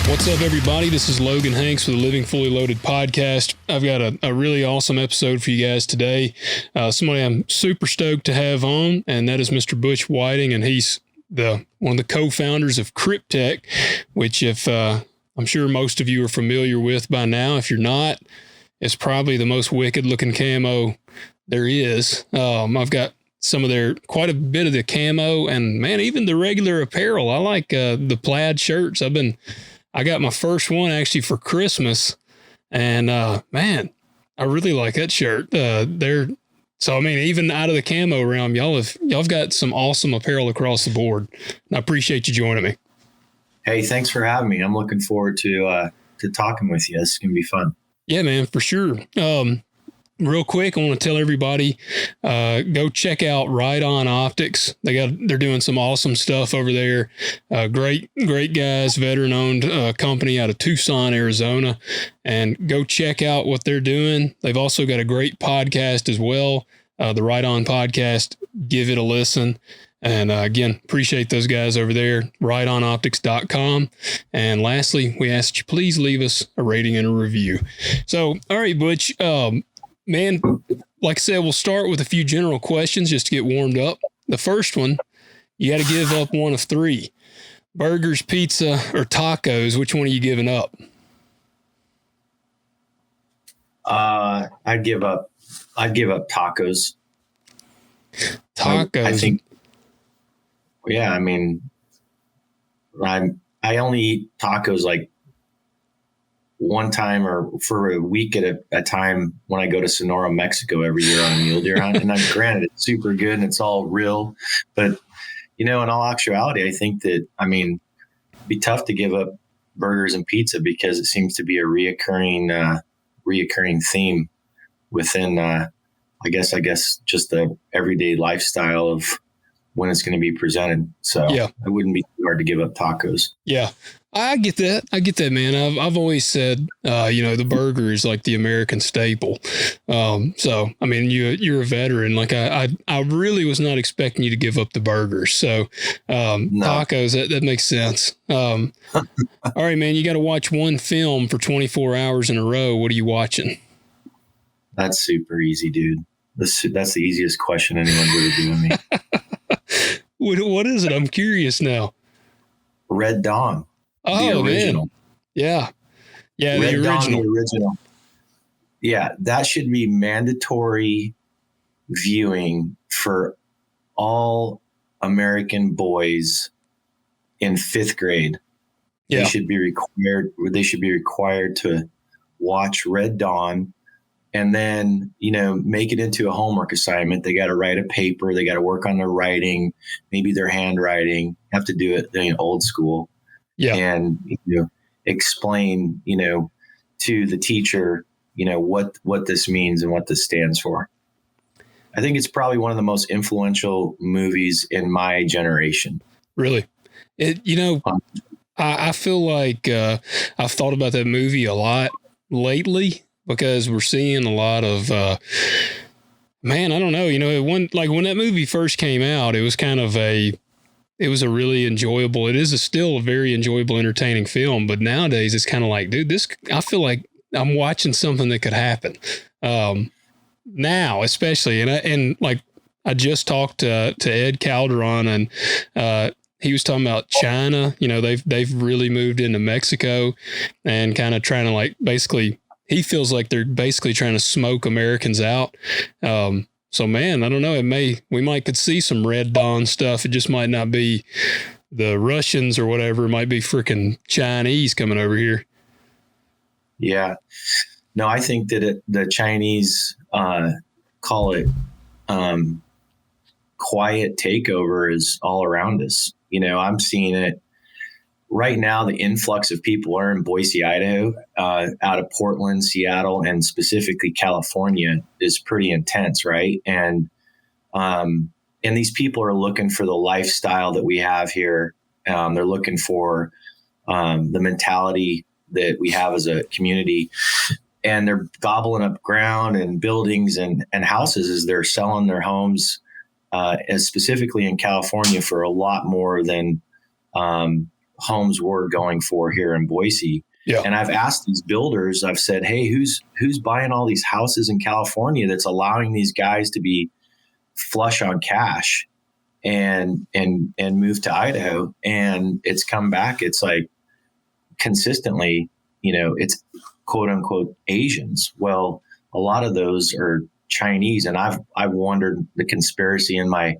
What's up, everybody? This is Logan Hanks with the Living Fully Loaded podcast. I've got a really awesome episode for you guys today. Somebody I'm super stoked to have on, and that is Mr. Butch Whiting, and he's one of the co-founders of Kryptek, which I'm sure most of you are familiar with by now. If you're not, it's probably the most wicked looking camo there is. I've got quite a bit of the camo, and man, even the regular apparel. I like the plaid shirts. I got my first one actually for Christmas, and man, I really like that shirt. Even out of the camo realm, y'all have got some awesome apparel across the board. And I appreciate you joining me. Hey, thanks for having me. I'm looking forward to talking with you. It's gonna be fun. Yeah, man, for sure. Real quick, I want to tell everybody, go check out Right On Optics. They're doing some awesome stuff over there. Great guys, veteran owned company out of Tucson, Arizona, and go check out what they're doing. They've also got a great podcast as well. The Right On podcast. Give it a listen. And again, appreciate those guys over there, rightonoptics.com. And lastly, we ask you please leave us a rating and a review. So, all right, Butch, man, like I said, we'll start with a few general questions just to get warmed up. The first one, you got to give up one of three: burgers, pizza, or tacos. Which one are you giving up? I'd give up tacos. Tacos. I think. Yeah, I mean, I only eat tacos like one time or for a week at a time when I go to Sonora, Mexico every year on a mule deer hunt. And granted, it's super good and it's all real, but in all actuality, I think that, it'd be tough to give up burgers and pizza because it seems to be a reoccurring theme within, I guess just the everyday lifestyle of when it's going to be presented. So yeah, it wouldn't be too hard to give up tacos. Yeah. I get that, man. I've always said, the burger is like the American staple. You're a veteran. Like I really was not expecting you to give up the burgers. So, no. Tacos, that makes sense. All right, man, you got to watch one film for 24 hours in a row. What are you watching? That's super easy, dude. That's the easiest question anyone's ever given me. What is it? I'm curious now. Red Dawn. Oh, the original. Man. Yeah. Yeah. Red the original. Dawn, the original. Yeah. That should be mandatory viewing for all American boys in 5th grade. Yeah. They should be required to watch Red Dawn and then, make it into a homework assignment. They got to write a paper. They got to work on their writing, maybe their handwriting, have to do it old school. Yeah. And, explain, to the teacher, what this means and what this stands for. I think it's probably one of the most influential movies in my generation. Really? I feel like I've thought about that movie a lot lately because we're seeing a lot of, I don't know, when that movie first came out, it was a really enjoyable. It is still a very enjoyable, entertaining film. But nowadays it's kind of like, dude, I feel like I'm watching something that could happen. Now, especially, and I just talked to Ed Calderon, and he was talking about China. They've really moved into Mexico and kind of trying to basically, he feels like they're basically trying to smoke Americans out. So, man, I don't know. We might could see some Red Dawn stuff. It just might not be the Russians or whatever. It might be freaking Chinese coming over here. Yeah. No, I think that the Chinese call it quiet takeover is all around us. I'm seeing it right now. The influx of people are in Boise, Idaho, out of Portland, Seattle, and specifically California is pretty intense, right? And these people are looking for the lifestyle that we have here. They're looking for the mentality that we have as a community, and they're gobbling up ground and buildings and houses as they're selling their homes, as specifically in California, for a lot more than homes we're going for here in Boise. Yeah. And I've asked these builders, I've said, hey, who's buying all these houses in California that's allowing these guys to be flush on cash and move to Idaho? And it's come back. It's like consistently, it's quote unquote Asians. Well, a lot of those are Chinese. And I've wondered, the conspiracy in my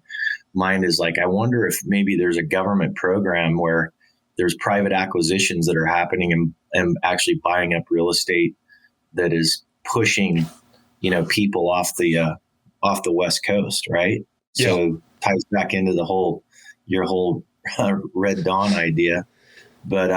mind is like, I wonder if maybe there's a government program where there's private acquisitions that are happening and actually buying up real estate that is pushing, people off the West Coast. Right. Yeah. So ties back into your whole Red Dawn idea. But,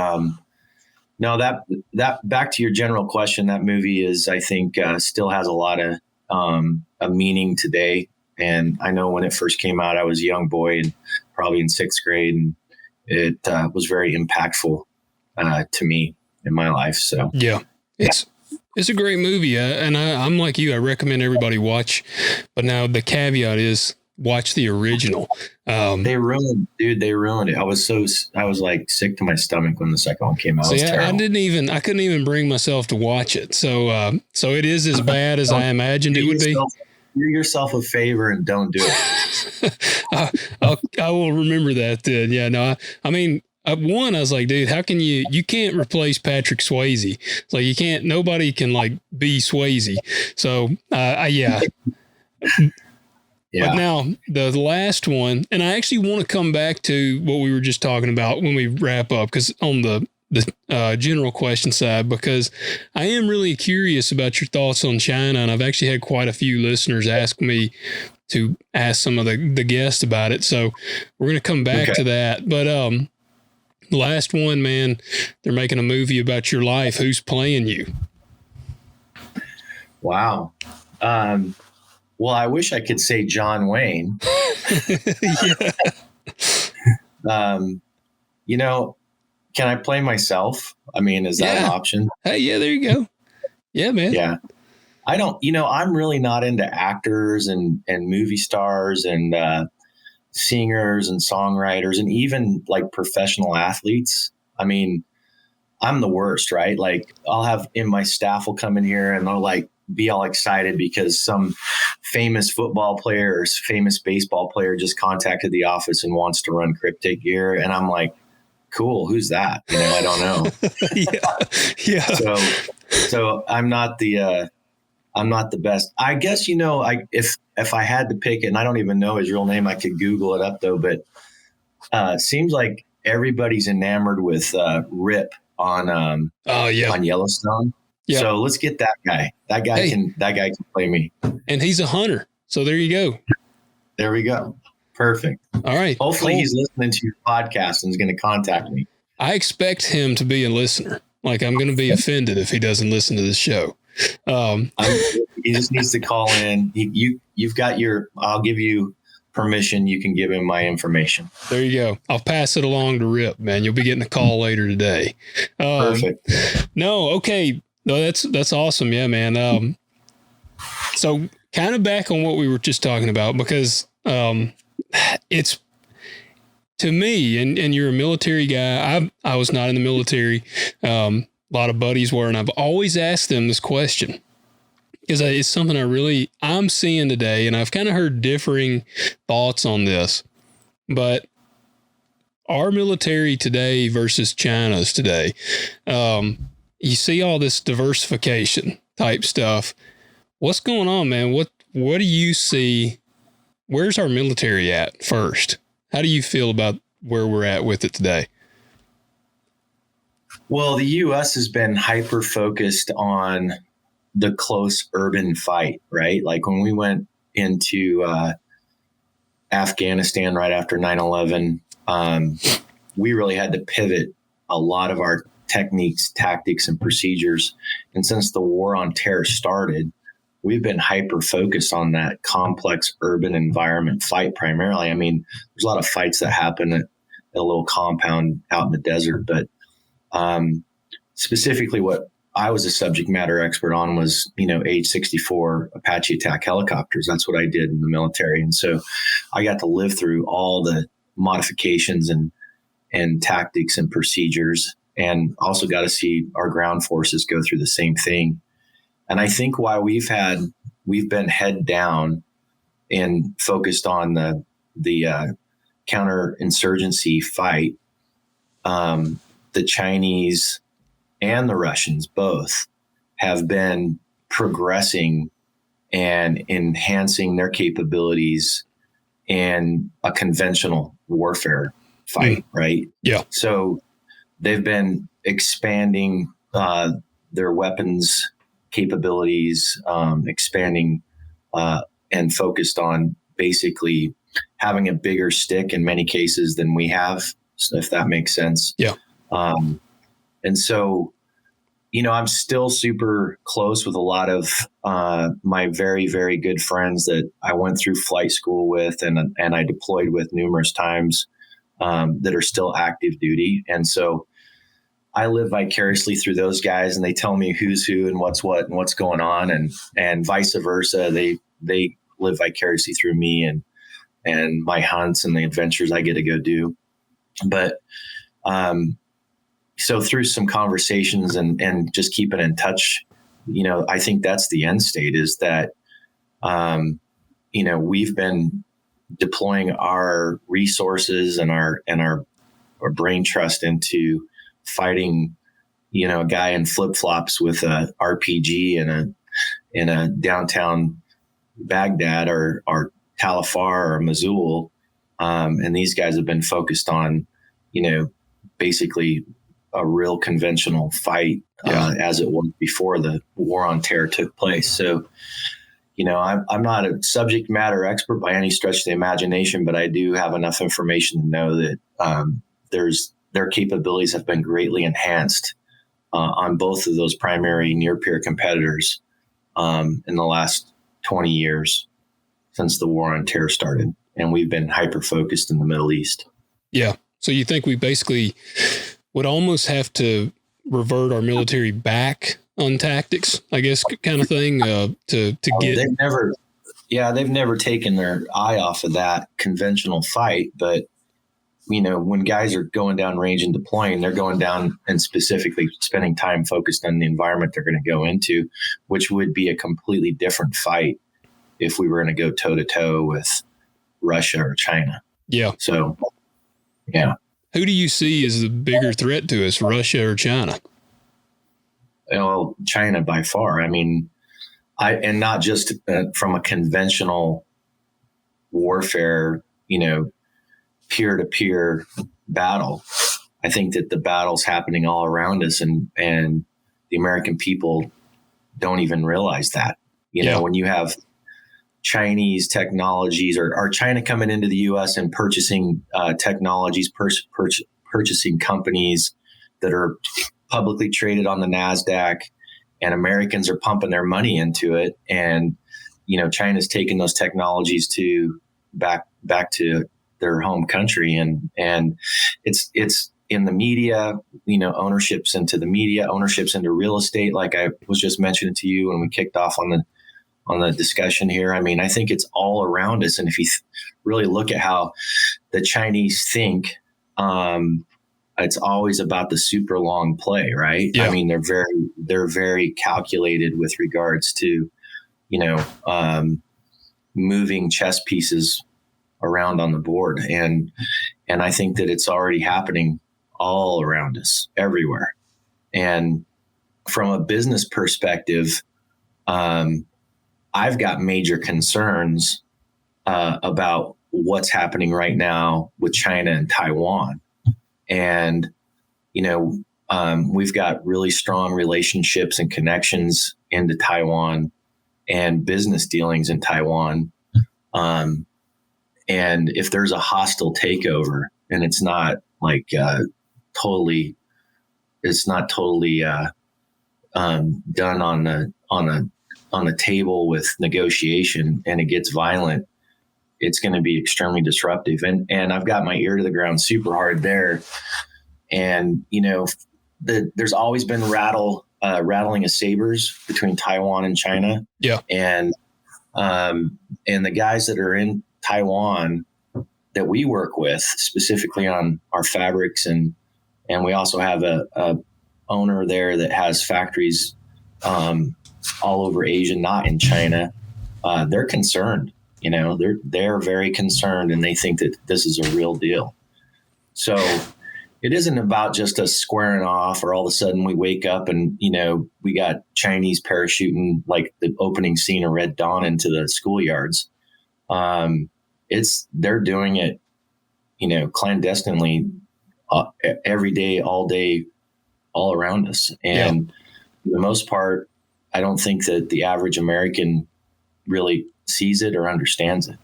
no, that back to your general question, that movie is, I think, still has a lot of a meaning today. And I know when it first came out, I was a young boy and probably in 6th grade, and it was very impactful to me in my life. So yeah, it's a great movie, and I'm like you. I recommend everybody watch. But now the caveat is watch the original. They ruined it. I was like sick to my stomach when the second one came out. See, I couldn't even bring myself to watch it. So it is as bad as I imagined it would be. Do yourself a favor and don't do it. I will remember that then. Yeah, no, I mean, I was like, dude, how can you can't replace Patrick Swayze. It's like, you can't, nobody can like be Swayze. So, yeah. Yeah. But now the last one, and I actually want to come back to what we were just talking about when we wrap up, because on the general question side, because I am really curious about your thoughts on China, and I've actually had quite a few listeners ask me to ask some of the guests about it. So we're going to come back to that. But last one, man, they're making a movie about your life. Who's playing you? Wow. Well, I wish I could say John Wayne. Yeah. Can I play myself? I mean, is that an option? Hey, yeah, there you go. Yeah, man. Yeah. I don't, I'm really not into actors and movie stars and singers and songwriters and even like professional athletes. I mean, I'm the worst, right? Like, I'll have my staff will come in here and they'll like be all excited because some famous football player or famous baseball player just contacted the office and wants to run Kryptek gear. And I'm like, cool, who's that? I don't know. Yeah. So I'm not the best. I guess, if I had to pick it, and I don't even know his real name, I could Google it up though, but it seems like everybody's enamored with Rip on Yellowstone. Yeah. So let's get that guy. That guy can play me. And he's a hunter. So there you go. There we go. Perfect. All right. Hopefully he's listening to your podcast and is going to contact me. I expect him to be a listener. Like, I'm going to be offended if he doesn't listen to this show. He just needs to call in. I'll give you permission. You can give him my information. There you go. I'll pass it along to Rip, man. You'll be getting a call later today. Perfect. No. Okay. No, that's awesome. Yeah, man. So kind of back on what we were just talking about, because, it's, to me, and you're a military guy. I was not in the military. A lot of buddies were, and I've always asked them this question because it's something I'm seeing today, and I've kind of heard differing thoughts on this. But our military today versus China's today, you see all this diversification type stuff. What's going on, man? What do you see? Where's our military at first? How do you feel about where we're at with it today? Well, the U.S. has been hyper-focused on the close urban fight, right? Like when we went into Afghanistan right after 9/11, we really had to pivot a lot of our techniques, tactics, and procedures. And since the war on terror started, we've been hyper-focused on that complex urban environment fight primarily. I mean, there's a lot of fights that happen at a little compound out in the desert, but specifically what I was a subject matter expert on was, H-64 Apache attack helicopters. That's what I did in the military. And so I got to live through all the modifications and and tactics and procedures, and also got to see our ground forces go through the same thing. And I think while we've been head down and focused on the counterinsurgency fight, the Chinese and the Russians both have been progressing and enhancing their capabilities in a conventional warfare fight, right? Yeah. So they've been expanding their weapons capabilities, expanding and focused on basically having a bigger stick in many cases than we have, if that makes sense. Yeah. And so, I'm still super close with a lot of my very, very good friends that I went through flight school with and I deployed with numerous times that are still active duty. And so I live vicariously through those guys, and they tell me who's who and what's what and what's going on, and vice versa. They live vicariously through me and my hunts and the adventures I get to go do. But so through some conversations and just keeping in touch, I think that's the end state, is that we've been deploying our resources and our brain trust into fighting, a guy in flip flops with a RPG in a downtown Baghdad or Talafar or Mosul. And these guys have been focused on, basically a real conventional fight as it was before the war on terror took place. So, I'm not a subject matter expert by any stretch of the imagination, but I do have enough information to know that their capabilities have been greatly enhanced on both of those primary near-peer competitors in the last 20 years since the war on terror started. And we've been hyper-focused in the Middle East. Yeah. So you think we basically would almost have to revert our military back on tactics, I guess, kind of thing, to get... They've never taken their eye off of that conventional fight, but when guys are going down range and deploying, they're going down and specifically spending time focused on the environment they're going to go into, which would be a completely different fight if we were going to go toe to toe with Russia or China. Yeah. So, yeah. Who do you see as the bigger threat to us, Russia or China? Well, China by far. I mean, and not just from a conventional warfare, peer-to-peer battle. I think that the battle's happening all around us, and the American people don't even realize that. When you have Chinese technologies or China coming into the U.S. and purchasing technologies, purchasing companies that are publicly traded on the NASDAQ, and Americans are pumping their money into it. And, China's taking those technologies to back to their home country. And it's in the media, ownerships into the media, ownerships into real estate. Like I was just mentioning to you when we kicked off on the discussion here. I mean, I think it's all around us. And if you really look at how the Chinese think, it's always about the super long play, right? Yeah. I mean, they're very calculated with regards to, moving chess pieces around on the board. And I think that it's already happening all around us, everywhere. And from a business perspective, I've got major concerns about what's happening right now with China and Taiwan. And, we've got really strong relationships and connections into Taiwan and business dealings in Taiwan. And if there's a hostile takeover and it's not like totally done on the table with negotiation, and it gets violent, it's going to be extremely disruptive. And I've got my ear to the ground super hard there. And, there's always been rattling of sabers between Taiwan and China. Yeah. And the guys that are in Taiwan, that we work with specifically on our fabrics, and we also have a owner there that has factories all over Asia, not in China. They're concerned. They're very concerned, and they think that this is a real deal. So it isn't about just us squaring off, or all of a sudden we wake up and, we got Chinese parachuting like the opening scene of Red Dawn into the schoolyards. They're doing it, clandestinely every day, all day, all around us. And for the most part, I don't think that the average American really sees it or understands it.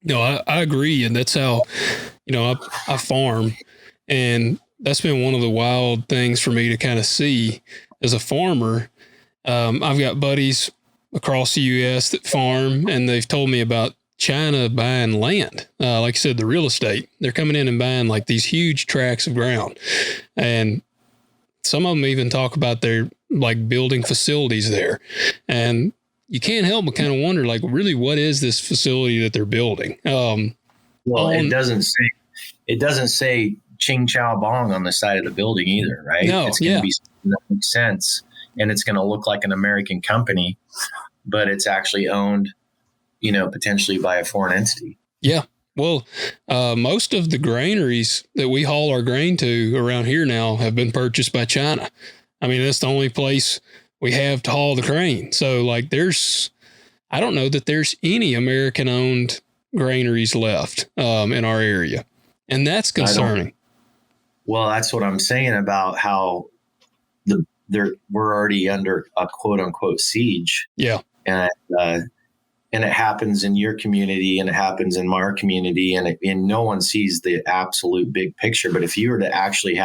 No, I agree. And that's how, I farm, and that's been one of the wild things for me to kind of see as a farmer. I've got buddies across the U.S. that farm, and they've told me about China buying land. Like I said, the real estate, they're coming in and buying like these huge tracts of ground. And some of them even talk about their like building facilities there. And you can't help but kind of wonder, like, really, what is this facility that they're building? It doesn't say Ching Chow Bong on the side of the building either, right? No, it's going to be something that makes sense, and it's going to look like an American company, but it's actually owned, potentially by a foreign entity. Yeah. Well, most of the granaries that we haul our grain to around here now have been purchased by China. I mean, that's the only place we have to haul the grain. So like I don't know that there's any American owned granaries left in our area. And that's concerning. Well, that's what I'm saying about how we're already under a quote unquote siege. Yeah. And it happens in your community, and it happens in my community, and no one sees the absolute big picture. But if you were to actually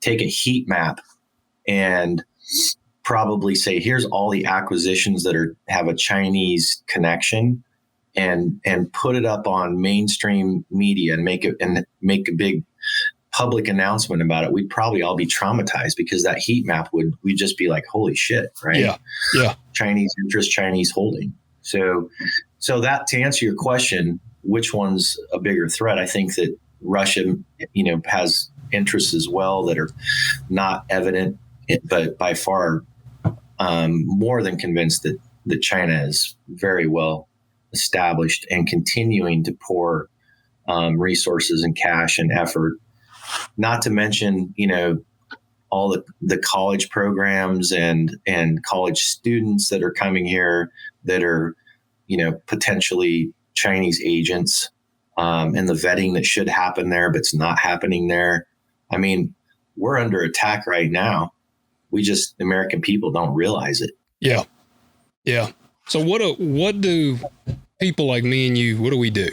take a heat map and probably say, here's all the acquisitions that have a Chinese connection, and put it up on mainstream media and make a big public announcement about it, we'd probably all be traumatized, because that heat map we'd just be like, holy shit, right? Yeah. Yeah. Chinese interest, Chinese holding. So that, to answer your question, which one's a bigger threat? I think that Russia, has interests as well that are not evident, but by far more than convinced that China is very well established and continuing to pour resources and cash and effort. Not to mention, all the college programs and college students that are coming here that are, potentially Chinese agents, and the vetting that should happen there, but it's not happening there. I mean, we're under attack right now. The American people don't realize it. Yeah. Yeah. So what do people like me and you, what do we do?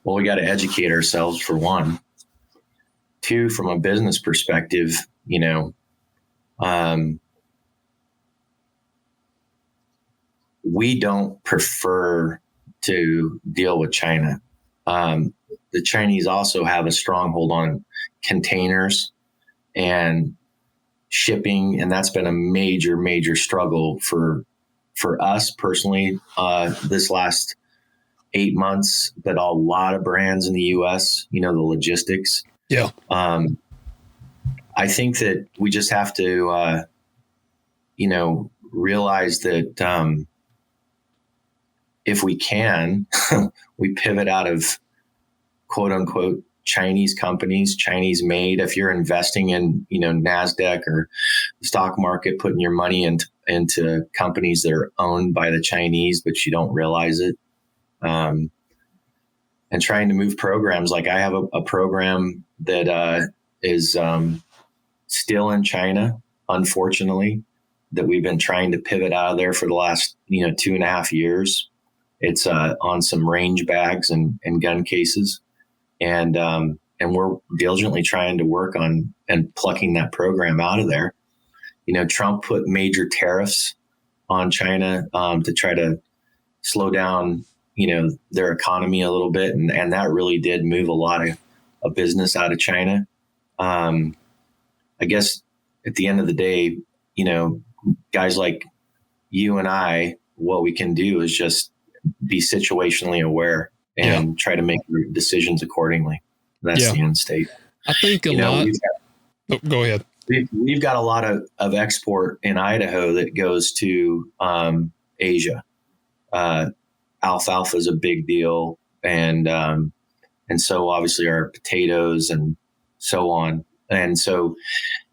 Well, we got to educate ourselves, for one. Two, from a business perspective, we don't prefer to deal with China. The Chinese also have a stronghold on containers and shipping, and that's been a major, major struggle for us personally this last 8 months, but a lot of brands in the U.S., the logistics. Yeah. I think that we just have to, realize that if we can, we pivot out of quote unquote Chinese companies, Chinese made. If you're investing in, NASDAQ or the stock market, putting your money into companies that are owned by the Chinese, but you don't realize it. And trying to move programs. Like I have a program that is still in China, unfortunately, that we've been trying to pivot out of there for the last 2.5 years. It's on some range bags and gun cases, and we're diligently trying to work on and plucking that program out of there. Trump put major tariffs on China to try to slow down their economy a little bit, and that really did move a lot of business out of China. I guess at the end of the day, guys like you and I, what we can do is just be situationally aware and try to make decisions accordingly. That's the end state. I think a lot. Go ahead. We've got a lot of export in Idaho that goes to Asia. Alfalfa is a big deal, and so obviously our potatoes and so on. And so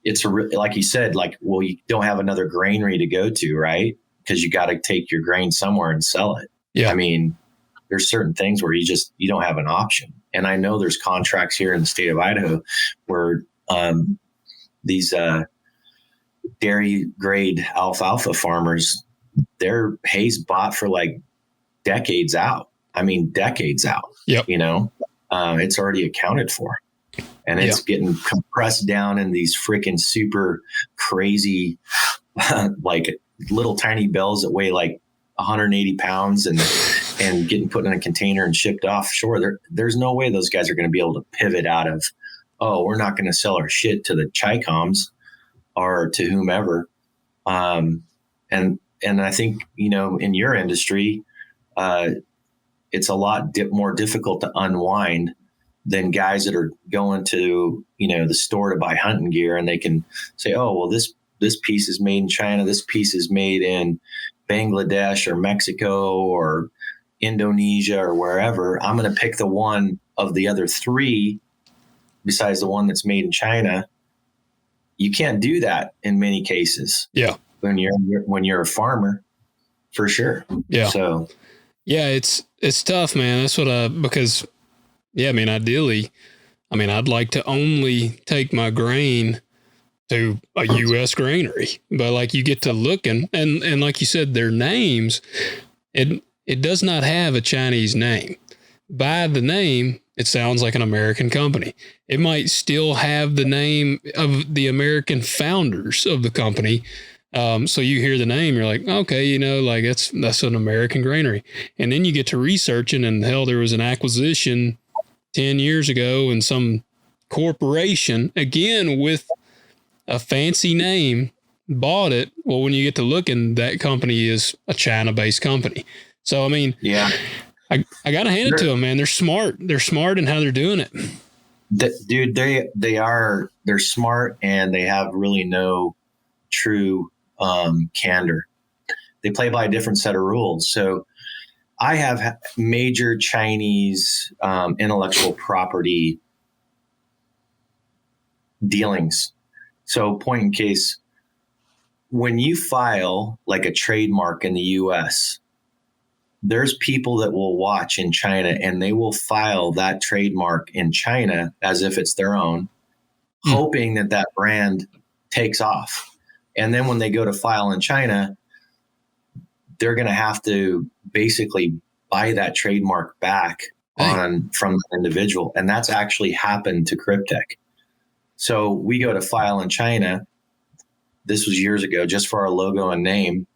it's like you said, well, you don't have another granary to go to, right? Because you got to take your grain somewhere and sell it. Yeah. I mean, there's certain things where you don't have an option. And I know there's contracts here in the state of Idaho where these dairy grade alfalfa farmers, their hay's bought for like decades out. I mean, decades out. Yep. It's already accounted for. And it's getting compressed down in these freaking super crazy, like little tiny bells that weigh like 180 pounds and getting put in a container and shipped offshore. There's no way those guys are going to be able to pivot out of, we're not going to sell our shit to the Chicoms or to whomever. And I think, in your industry, it's a lot more difficult to unwind than guys that are going to, the store to buy hunting gear, and they can say, oh, well, this piece is made in China. This piece is made in Bangladesh or Mexico or Indonesia or wherever. I'm going to pick the one of the other three besides the one that's made in China. You can't do that in many cases. Yeah. When you're a farmer, for sure. Yeah. So yeah, it's tough, man. That's because ideally, I'd like to only take my grain to a U.S. granary, but like you get to looking and like you said, their names, it does not have a Chinese name. By the name, it sounds like an American company. It might still have the name of the American founders of the company. So you hear the name, you're like, okay, that's an American granary. And then you get to researching, and hell, there was an acquisition 10 years ago and some corporation, again, with a fancy name, bought it. Well, when you get to looking, that company is a China-based company. So, yeah, I got to hand it to them, man. They're smart. They're smart in how they're doing it. Dude, they're smart, and they have really no true candor. They play by a different set of rules. So I have major Chinese intellectual property dealings. So point in case, when you file like a trademark in the US, there's people that will watch in China, and they will file that trademark in China as if it's their own, hoping that brand takes off. And then when they go to file in China, they're going to have to basically buy that trademark back from the individual. And that's actually happened to Kryptek. So we go to file in China. This was years ago, just for our logo and name,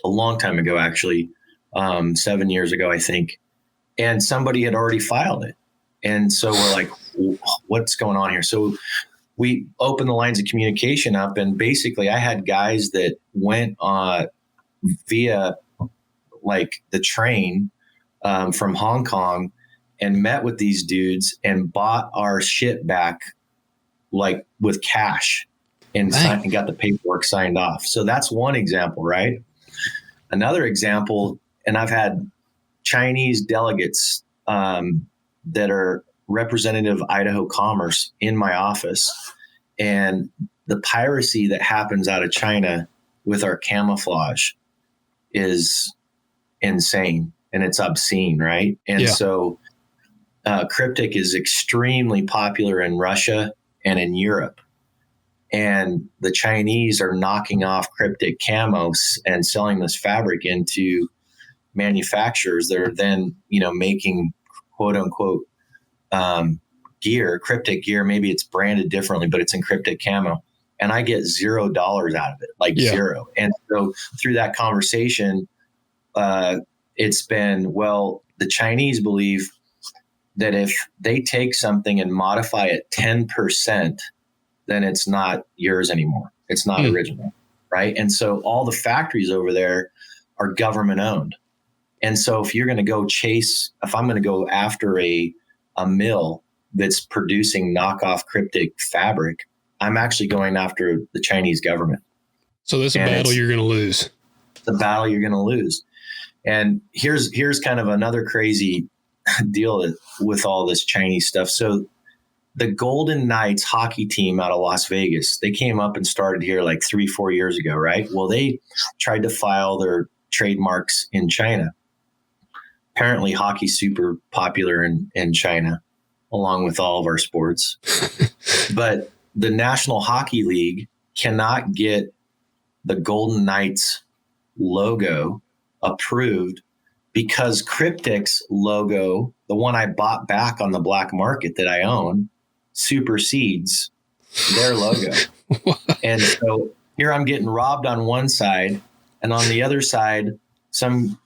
a long time ago, actually, 7 years ago, I think. And somebody had already filed it. And so we're like, what's going on here? So we opened the lines of communication up, and basically I had guys that went via like the train from Hong Kong and met with these dudes and bought our shit back like with cash and got the paperwork signed off. So that's one example, right? Another example, and I've had Chinese delegates that are representative of Idaho Commerce in my office, and the piracy that happens out of China with our camouflage is insane, and it's obscene, right? And so Kryptek is extremely popular in Russia and in Europe, and the Chinese are knocking off Kryptek camos and selling this fabric into manufacturers that are then, making quote unquote gear, Kryptek gear. Maybe it's branded differently, but it's in Kryptek camo, and I get $0 out of it, zero. And so through that conversation, it's been, well, the Chinese believe that if they take something and modify it 10%, then it's not yours anymore. It's not original, right? And so all the factories over there are government owned. And so if you're going to if I'm going to go after a mill that's producing knockoff Kryptek fabric, I'm actually going after the Chinese government. So that's a battle you're going to lose. The battle you're going to lose. And here's kind of another crazy deal with all this Chinese stuff. So the Golden Knights hockey team out of Las Vegas, they came up and started here like 3-4 years ago, right? Well, they tried to file their trademarks in China. Apparently hockey's super popular in China, along with all of our sports. But the National Hockey League cannot get the Golden Knights logo approved because Kryptek's logo, the one I bought back on the black market that I own, supersedes their logo. And so here I'm getting robbed on one side, and on the other side, some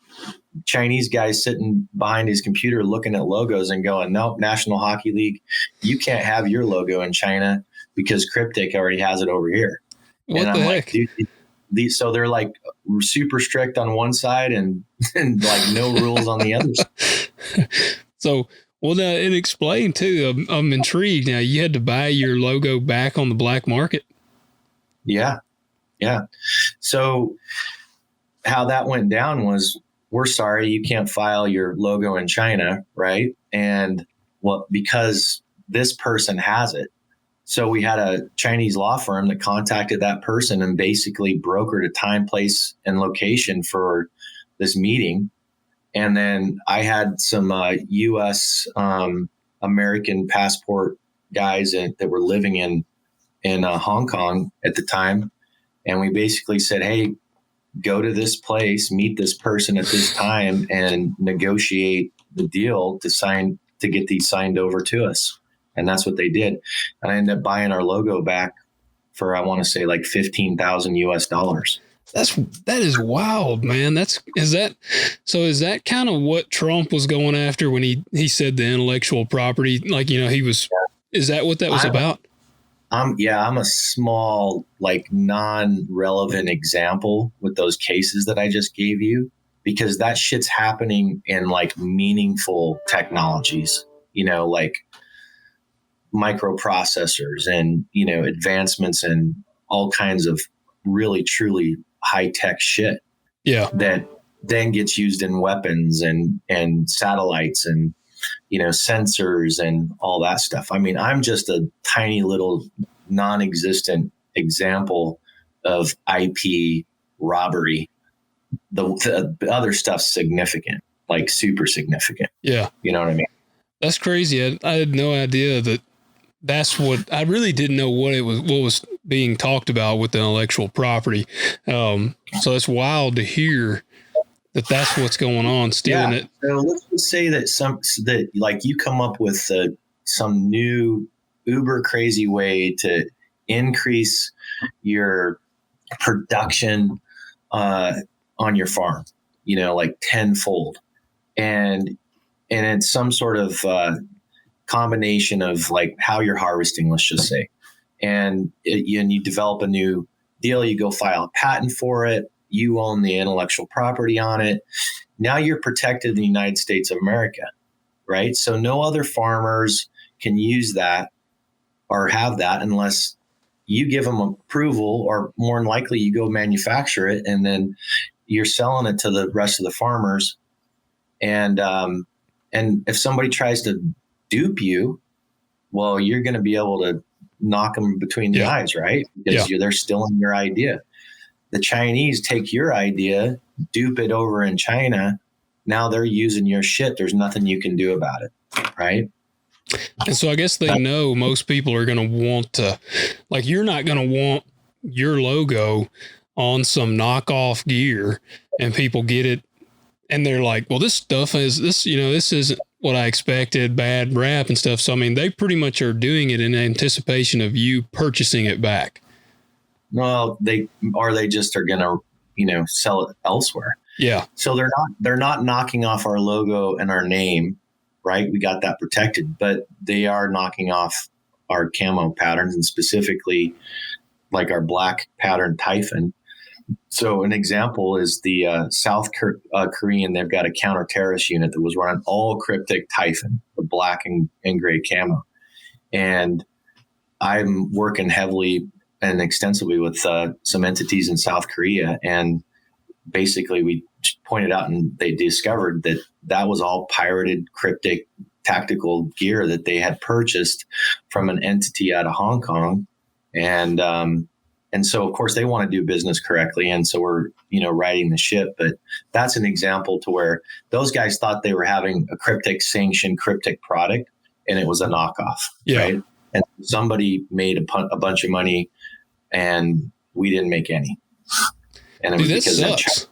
Chinese guy sitting behind his computer looking at logos and going, nope, National Hockey League, you can't have your logo in China because Kryptek already has it over here. What the heck? Like, dude, so they're like super strict on one side and like no rules on the other side. So, well, it explained too. I'm intrigued. Now, you had to buy your logo back on the black market. Yeah. So how that went down was, we're sorry, you can't file your logo in China, right? And because this person has it. So we had a Chinese law firm that contacted that person and basically brokered a time, place, and location for this meeting. And then I had some U.S. American passport guys that were living in Hong Kong at the time. And we basically said, hey, go to this place, meet this person at this time, and negotiate the deal to get these signed over to us. And that's what they did. And I ended up buying our logo back for, I want to say like $15,000 US. That is wild, man. Is that kind of what Trump was going after when he said the intellectual property, like, is that what that was about? I'm a small, like non-relevant example with those cases that I just gave you, because that shit's happening in like meaningful technologies, like microprocessors and, advancements and all kinds of really, truly high-tech shit. Yeah. That then gets used in weapons and satellites and, sensors and all that stuff. I mean, I'm just a tiny little non-existent example of IP robbery. The other stuff's significant, like super significant. Yeah. You know what I mean? That's crazy. I had no idea that's what, I really didn't know what was being talked about with the intellectual property. So it's wild to hear that's what's going on, stealing it. So let's just say that like you come up with some new uber crazy way to increase your production on your farm, like tenfold, and it's some sort of combination of like how you're harvesting, let's just say, and you develop a new deal, you go file a patent for it, you own the intellectual property on it. Now you're protected in the United States of America, right? So no other farmers can use that or have that unless you give them approval, or more than likely you go manufacture it and then you're selling it to the rest of the farmers. And if somebody tries to dupe you, well, you're going to be able to knock them between the eyes, right? Because they're stealing your idea. The Chinese take your idea, dupe it over in China. Now they're using your shit. There's nothing you can do about it, right? And so I guess they know most people are going to want to, like, you're not going to want your logo on some knockoff gear and people get it. And they're like, well, this stuff is this, this isn't what I expected, bad rap and stuff. So, I mean, they pretty much are doing it in anticipation of you purchasing it back. Well, they just are going to, sell it elsewhere. Yeah. So they're not knocking off our logo and our name, right? We got that protected, but they are knocking off our camo patterns, and specifically like our black pattern Typhon. So an example is the Korean. They've got a counter-terrorist unit that was running all Kryptek Typhon, the black and gray camo. And I'm working heavily and extensively with some entities in South Korea. And basically we pointed out and they discovered that that was all pirated Kryptek tactical gear that they had purchased from an entity out of Hong Kong. And so, of course, they want to do business correctly. And so we're, righting the ship. But that's an example to where those guys thought they were having a Kryptek sanctioned Kryptek product, and it was a knockoff. Yeah. Right. And somebody made a bunch of money, and we didn't make any. And it was because sucks.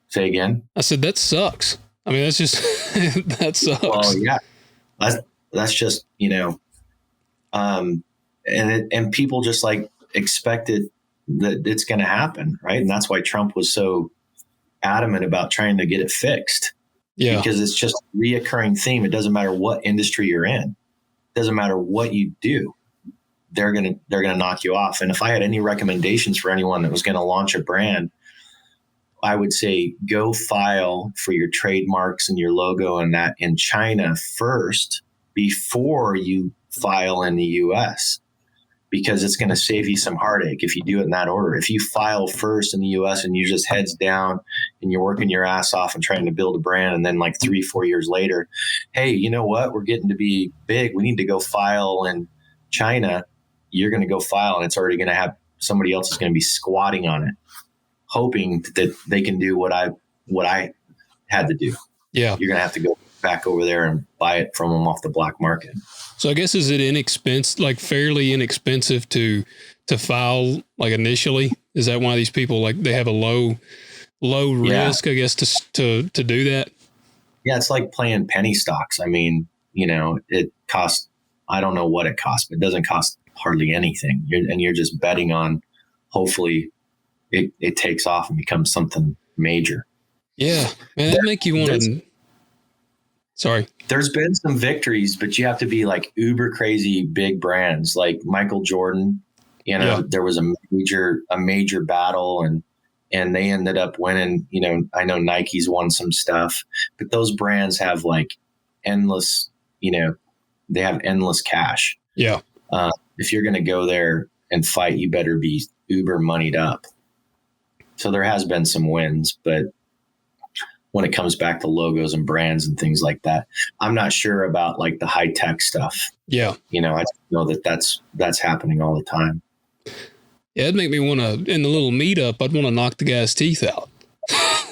Say again? I said, that sucks. I mean, that's just, that sucks. Well, yeah. That's just, and people just like expected that it's going to happen, right? And that's why Trump was so adamant about trying to get it fixed. Yeah, because it's just a reoccurring theme. It doesn't matter what industry you're in. It doesn't matter what you do. They're gonna knock you off. And if I had any recommendations for anyone that was going to launch a brand, I would say go file for your trademarks and your logo and that in China first before you file in the US. Because it's going to save you some heartache if you do it in that order. If you file first in the US and you're just heads down and you're working your ass off and trying to build a brand, and then like 3-4 years later, hey, you know what? We're getting to be big. We need to go file in China. You're going to go file, and it's already going to have somebody else is going to be squatting on it, hoping that they can do what I had to do. Yeah. You're going to have to go back over there and buy it from them off the black market. So I guess, is it fairly inexpensive to file like initially? Is that why these people like they have a low risk, I guess, to do that? Yeah, it's like playing penny stocks. I mean, it costs, I don't know what it costs, but it doesn't cost hardly anything. You're just betting on hopefully it takes off and becomes something major. Yeah, man, that make you want to. Sorry. There's been some victories, but you have to be like uber crazy big brands like Michael Jordan. There was a major battle and they ended up winning. I know Nike's won some stuff, but those brands have like endless, they have endless cash. Yeah. If you're going to go there and fight, you better be uber moneyed up. So there has been some wins, but when it comes back to logos and brands and things like that, I'm not sure about like the high tech stuff. Yeah. I know that's happening all the time. Yeah. It'd make me want to, in the little meetup, I'd want to knock the guy's teeth out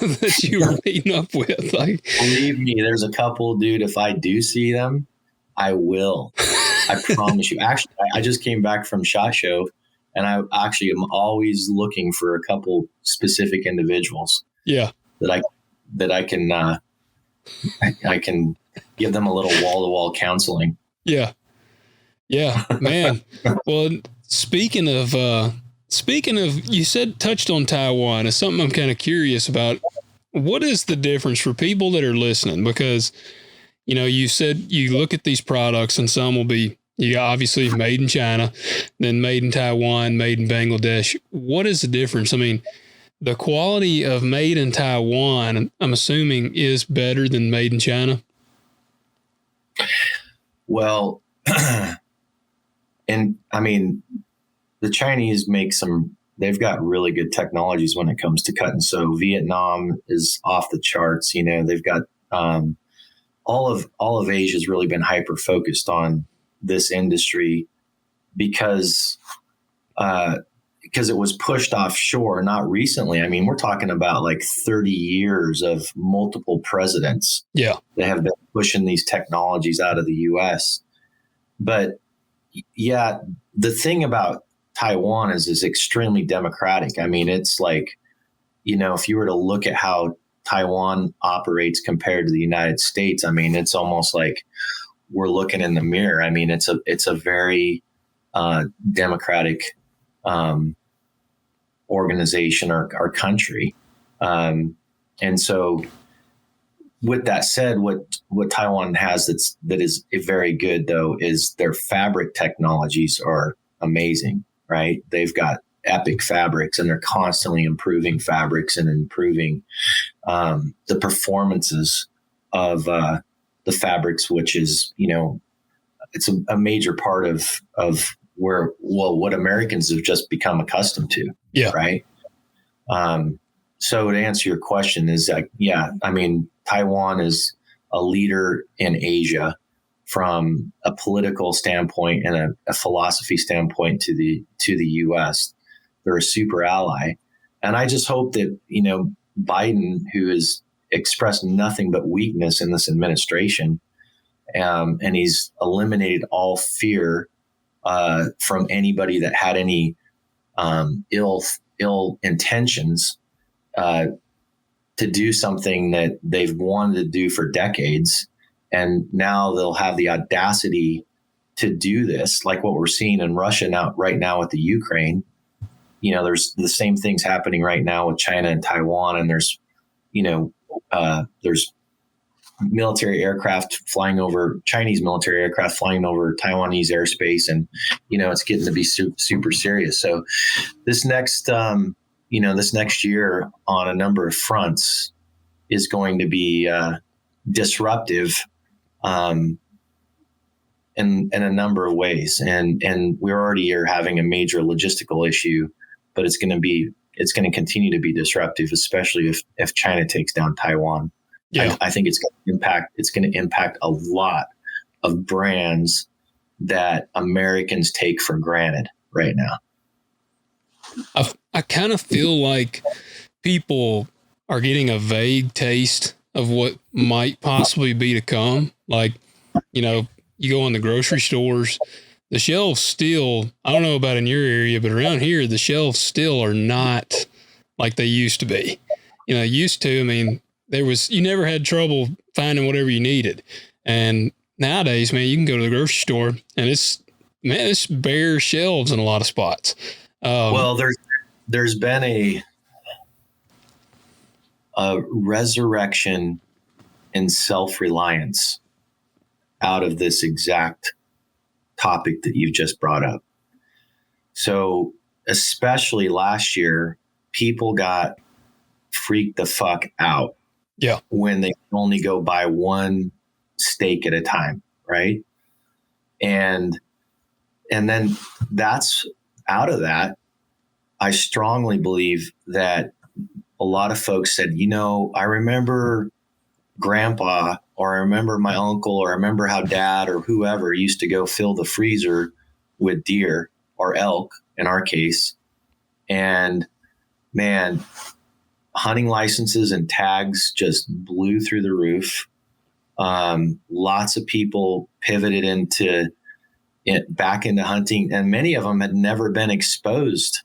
that you were meeting up with. Like, believe me, there's a couple, dude. If I do see them, I will. I promise you. Actually, I just came back from SHOT Show, and I actually am always looking for a couple specific individuals. Yeah. That I can give them a little wall-to-wall counseling. Yeah. Yeah, man. Well, speaking of, you touched on Taiwan. It's something I'm kind of curious about. What is the difference for people that are listening? Because, you said you look at these products and some will be, obviously made in China, then made in Taiwan, made in Bangladesh. What is the difference? I mean, the quality of made in Taiwan, I'm assuming, is better than made in China. Well, and I mean, the Chinese they've got really good technologies when it comes to cut and sew. Vietnam is off the charts. They've got all of Asia has really been hyper focused on this industry because it was pushed offshore, not recently. I mean, we're talking about like 30 years of multiple presidents. Yeah. That have been pushing these technologies out of the US. But yeah, the thing about Taiwan is extremely democratic. I mean, it's like, if you were to look at how Taiwan operates compared to the United States, I mean, it's almost like we're looking in the mirror. I mean, it's a very democratic organization or country. And so with that said, what Taiwan has that is very good though, is their fabric technologies are amazing, right? They've got epic fabrics, and they're constantly improving fabrics and improving the performances of the fabrics, which is, it's a major part of what Americans have just become accustomed to. Yeah. Right. So to answer your question is that, I mean, Taiwan is a leader in Asia from a political standpoint and a philosophy standpoint to the U.S. They're a super ally. And I just hope that, Biden, who has expressed nothing but weakness in this administration, and he's eliminated all fear from anybody that had any ill intentions to do something that they've wanted to do for decades. And now they'll have the audacity to do this, like what we're seeing in Russia right now with the Ukraine. There's the same things happening right now with China and Taiwan. And there's military aircraft flying over, Chinese military aircraft flying over Taiwanese airspace. And, it's getting to be super serious. So this next year on a number of fronts is going to be disruptive in a number of ways. And we already are having a major logistical issue, but it's going to continue to be disruptive, especially if China takes down Taiwan. Yeah. I think it's going to impact a lot of brands that Americans take for granted right now. I kind of feel like people are getting a vague taste of what might possibly be to come. Like, you go in the grocery stores, the shelves still, I don't know about in your area, but around here, the shelves still are not like they used to be. Used to, I mean, you never had trouble finding whatever you needed. And nowadays, man, you can go to the grocery store and it's bare shelves in a lot of spots. Well, there's been a resurrection in self-reliance out of this exact topic that you've just brought up. So especially last year, people got freaked the fuck out. Yeah. When they can only go buy one steak at a time. Right. And then that's out of that. I strongly believe that a lot of folks said, I remember grandpa, or I remember my uncle, or I remember how dad or whoever used to go fill the freezer with deer or elk in our case. And man, hunting licenses and tags just blew through the roof. Lots of people pivoted back into hunting, and many of them had never been exposed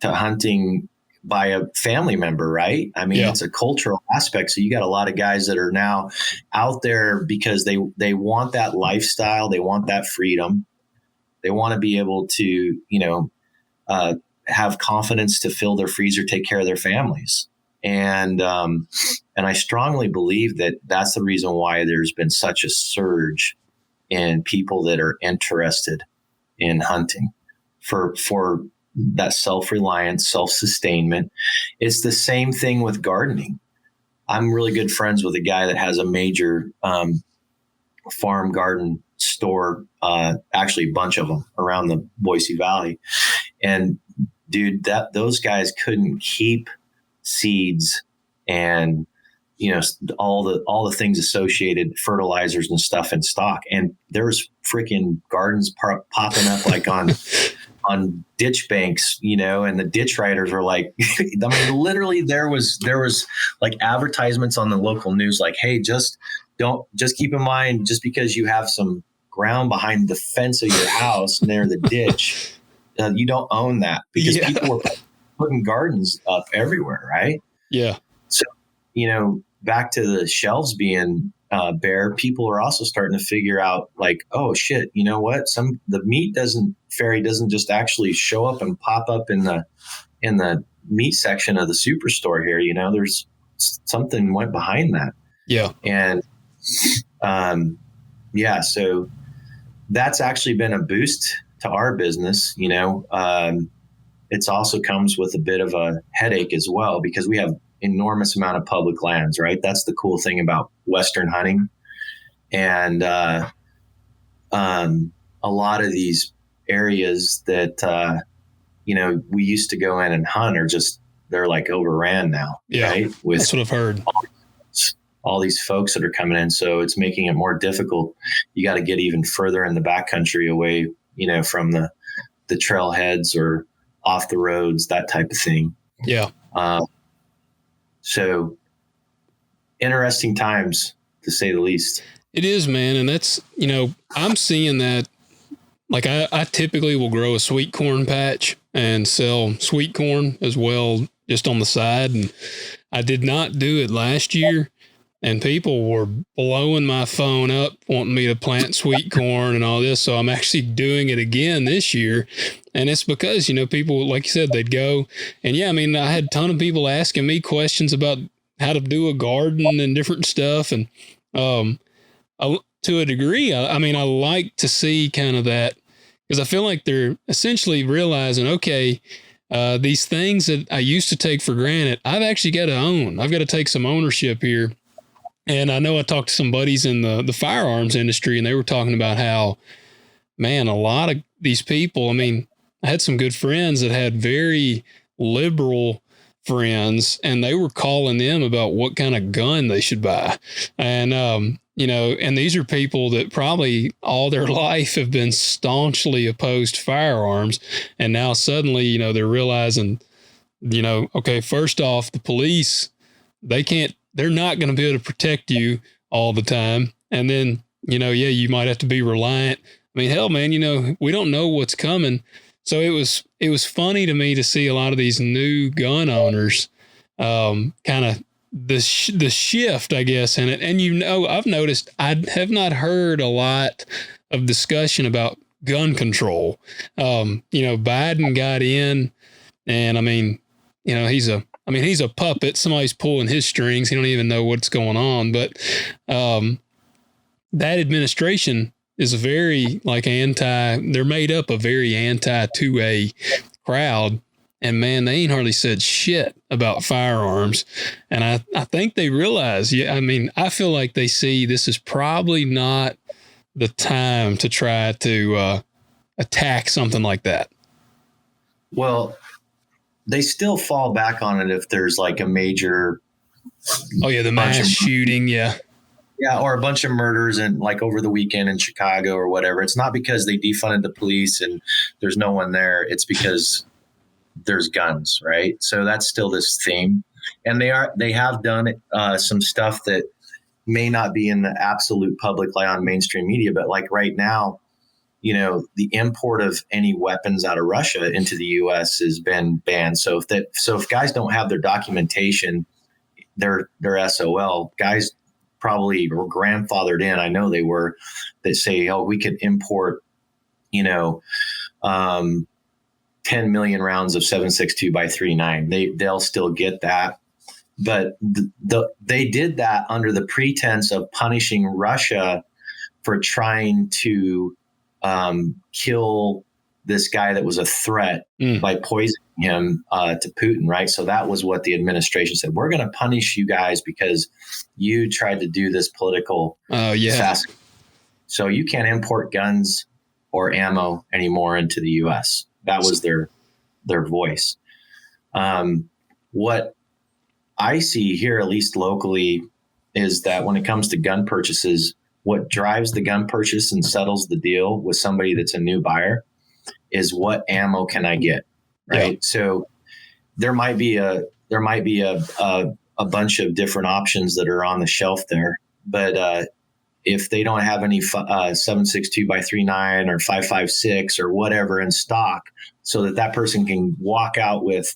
to hunting by a family member, right? I mean, It's a cultural aspect. So you got a lot of guys that are now out there because they want that lifestyle. They want that freedom. They want to be able to, have confidence to fill their freezer, take care of their families. And I strongly believe that that's the reason why there's been such a surge in people that are interested in hunting for that self-reliance, self-sustainment. It's the same thing with gardening. I'm really good friends with a guy that has a major farm garden store, actually a bunch of them around the Boise Valley. And dude, those guys couldn't keep seeds and all the things associated, fertilizers and stuff in stock. And there's freaking gardens popping up like on ditch banks, and the ditch riders were like, I mean, literally there was like advertisements on the local news, like, hey, just keep in mind, just because you have some ground behind the fence of your house near the ditch, you don't own that, because people were putting gardens up everywhere. Right. Yeah. So, back to the shelves being bare, people are also starting to figure out, like, oh shit, you know what? The meat fairy doesn't just actually show up and pop up in the meat section of the superstore here. There's something went behind that. Yeah. And so that's actually been a boost to our business. it's also comes with a bit of a headache as well, because we have enormous amount of public lands, right? That's the cool thing about Western hunting. And a lot of these areas that, we used to go in and hunt are just, they're like overran now, right? With that's what I've heard. All these folks that are coming in. So it's making it more difficult. You got to get even further in the backcountry away, from the trailheads or off the roads, that type of thing. Yeah. So interesting times, to say the least. It is, man. And that's, I'm seeing that. Like I typically will grow a sweet corn patch and sell sweet corn as well, just on the side. And I did not do it last year, and people were blowing my phone up wanting me to plant sweet corn and all this. So I'm actually doing it again this year. And it's because, people, like you said, they'd go. And yeah, I mean, I had a ton of people asking me questions about how to do a garden and different stuff. And to a degree, I like to see kind of that, because I feel like they're essentially realizing, okay, these things that I used to take for granted, I've actually got to own. I've got to take some ownership here. And I know I talked to some buddies in the firearms industry, and they were talking about how, man, a lot of these people, I had some good friends that had very liberal friends, and they were calling them about what kind of gun they should buy. And, and these are people that probably all their life have been staunchly opposed to firearms. And now suddenly, they're realizing, okay, first off, the police, they're not going to be able to protect you all the time. And then, you might have to be reliant. Hell, man, we don't know what's coming. So it was funny to me to see a lot of these new gun owners, kind of the shift, I guess, in it. And, I've noticed I have not heard a lot of discussion about gun control. Biden got in, and he's a puppet. Somebody's pulling his strings. He don't even know what's going on. But that administration is very they're made up of very anti 2A crowd. And man, they ain't hardly said shit about firearms. And I think they realize, I feel like they see this is probably not the time to try to attack something like that. Well, they still fall back on it if there's like a major. Oh yeah, the mass shooting, yeah. Yeah, or a bunch of murders and like over the weekend in Chicago or whatever. It's not because they defunded the police and there's no one there. It's because there's guns, right? So that's still this theme. And they have done some stuff that may not be in the absolute public, like on mainstream media, but like right now, the import of any weapons out of Russia into the U.S. has been banned. So if guys don't have their documentation, they're SOL. Guys probably were grandfathered in. I know they were. That say, oh, we could import, 10 million rounds of 7.62 by 3.9. They'll still get that. But they did that under the pretense of punishing Russia for trying to kill this guy that was a threat by poisoning him to Putin, right? So that was what the administration said. We're going to punish you guys because you tried to do this political fast. So you can't import guns or ammo anymore into the U.S. That was their voice. What I see here, at least locally, is that when it comes to gun purchases, what drives the gun purchase and settles the deal with somebody that's a new buyer is what ammo can I get, right? Yeah. So there might be a bunch of different options that are on the shelf there, but if they don't have any 7.62 by 3.9 or 5.56 or whatever in stock, so that person can walk out with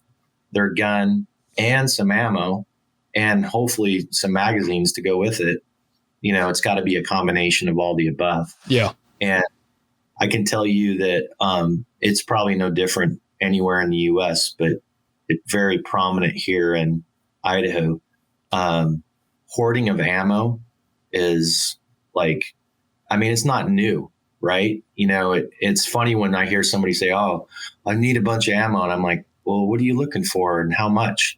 their gun and some ammo and hopefully some magazines to go with it, it's got to be a combination of all the above. Yeah. And I can tell you that it's probably no different anywhere in the U.S., but it's very prominent here in Idaho. Hoarding of ammo is it's not new, right? It's funny when I hear somebody say, "Oh, I need a bunch of ammo," and I'm like, "Well, what are you looking for, and how much?"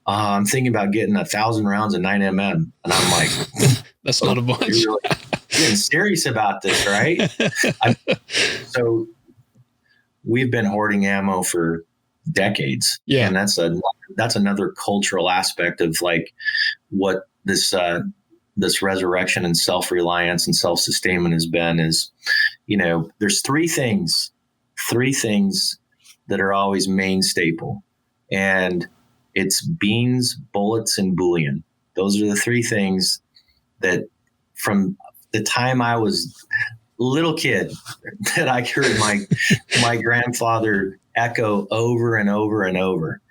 I'm thinking about getting 1,000 rounds of 9mm, and I'm like, "That's not a bunch." You're really getting serious about this, right? So we've been hoarding ammo for decades, and that's another cultural aspect of like what this resurrection and self-reliance and self-sustainment has been. Is there's three things that are always main staple, and it's beans, bullets, and bullion. Those are the three things that from the time I was a little kid that I heard my grandfather echo over and over and over.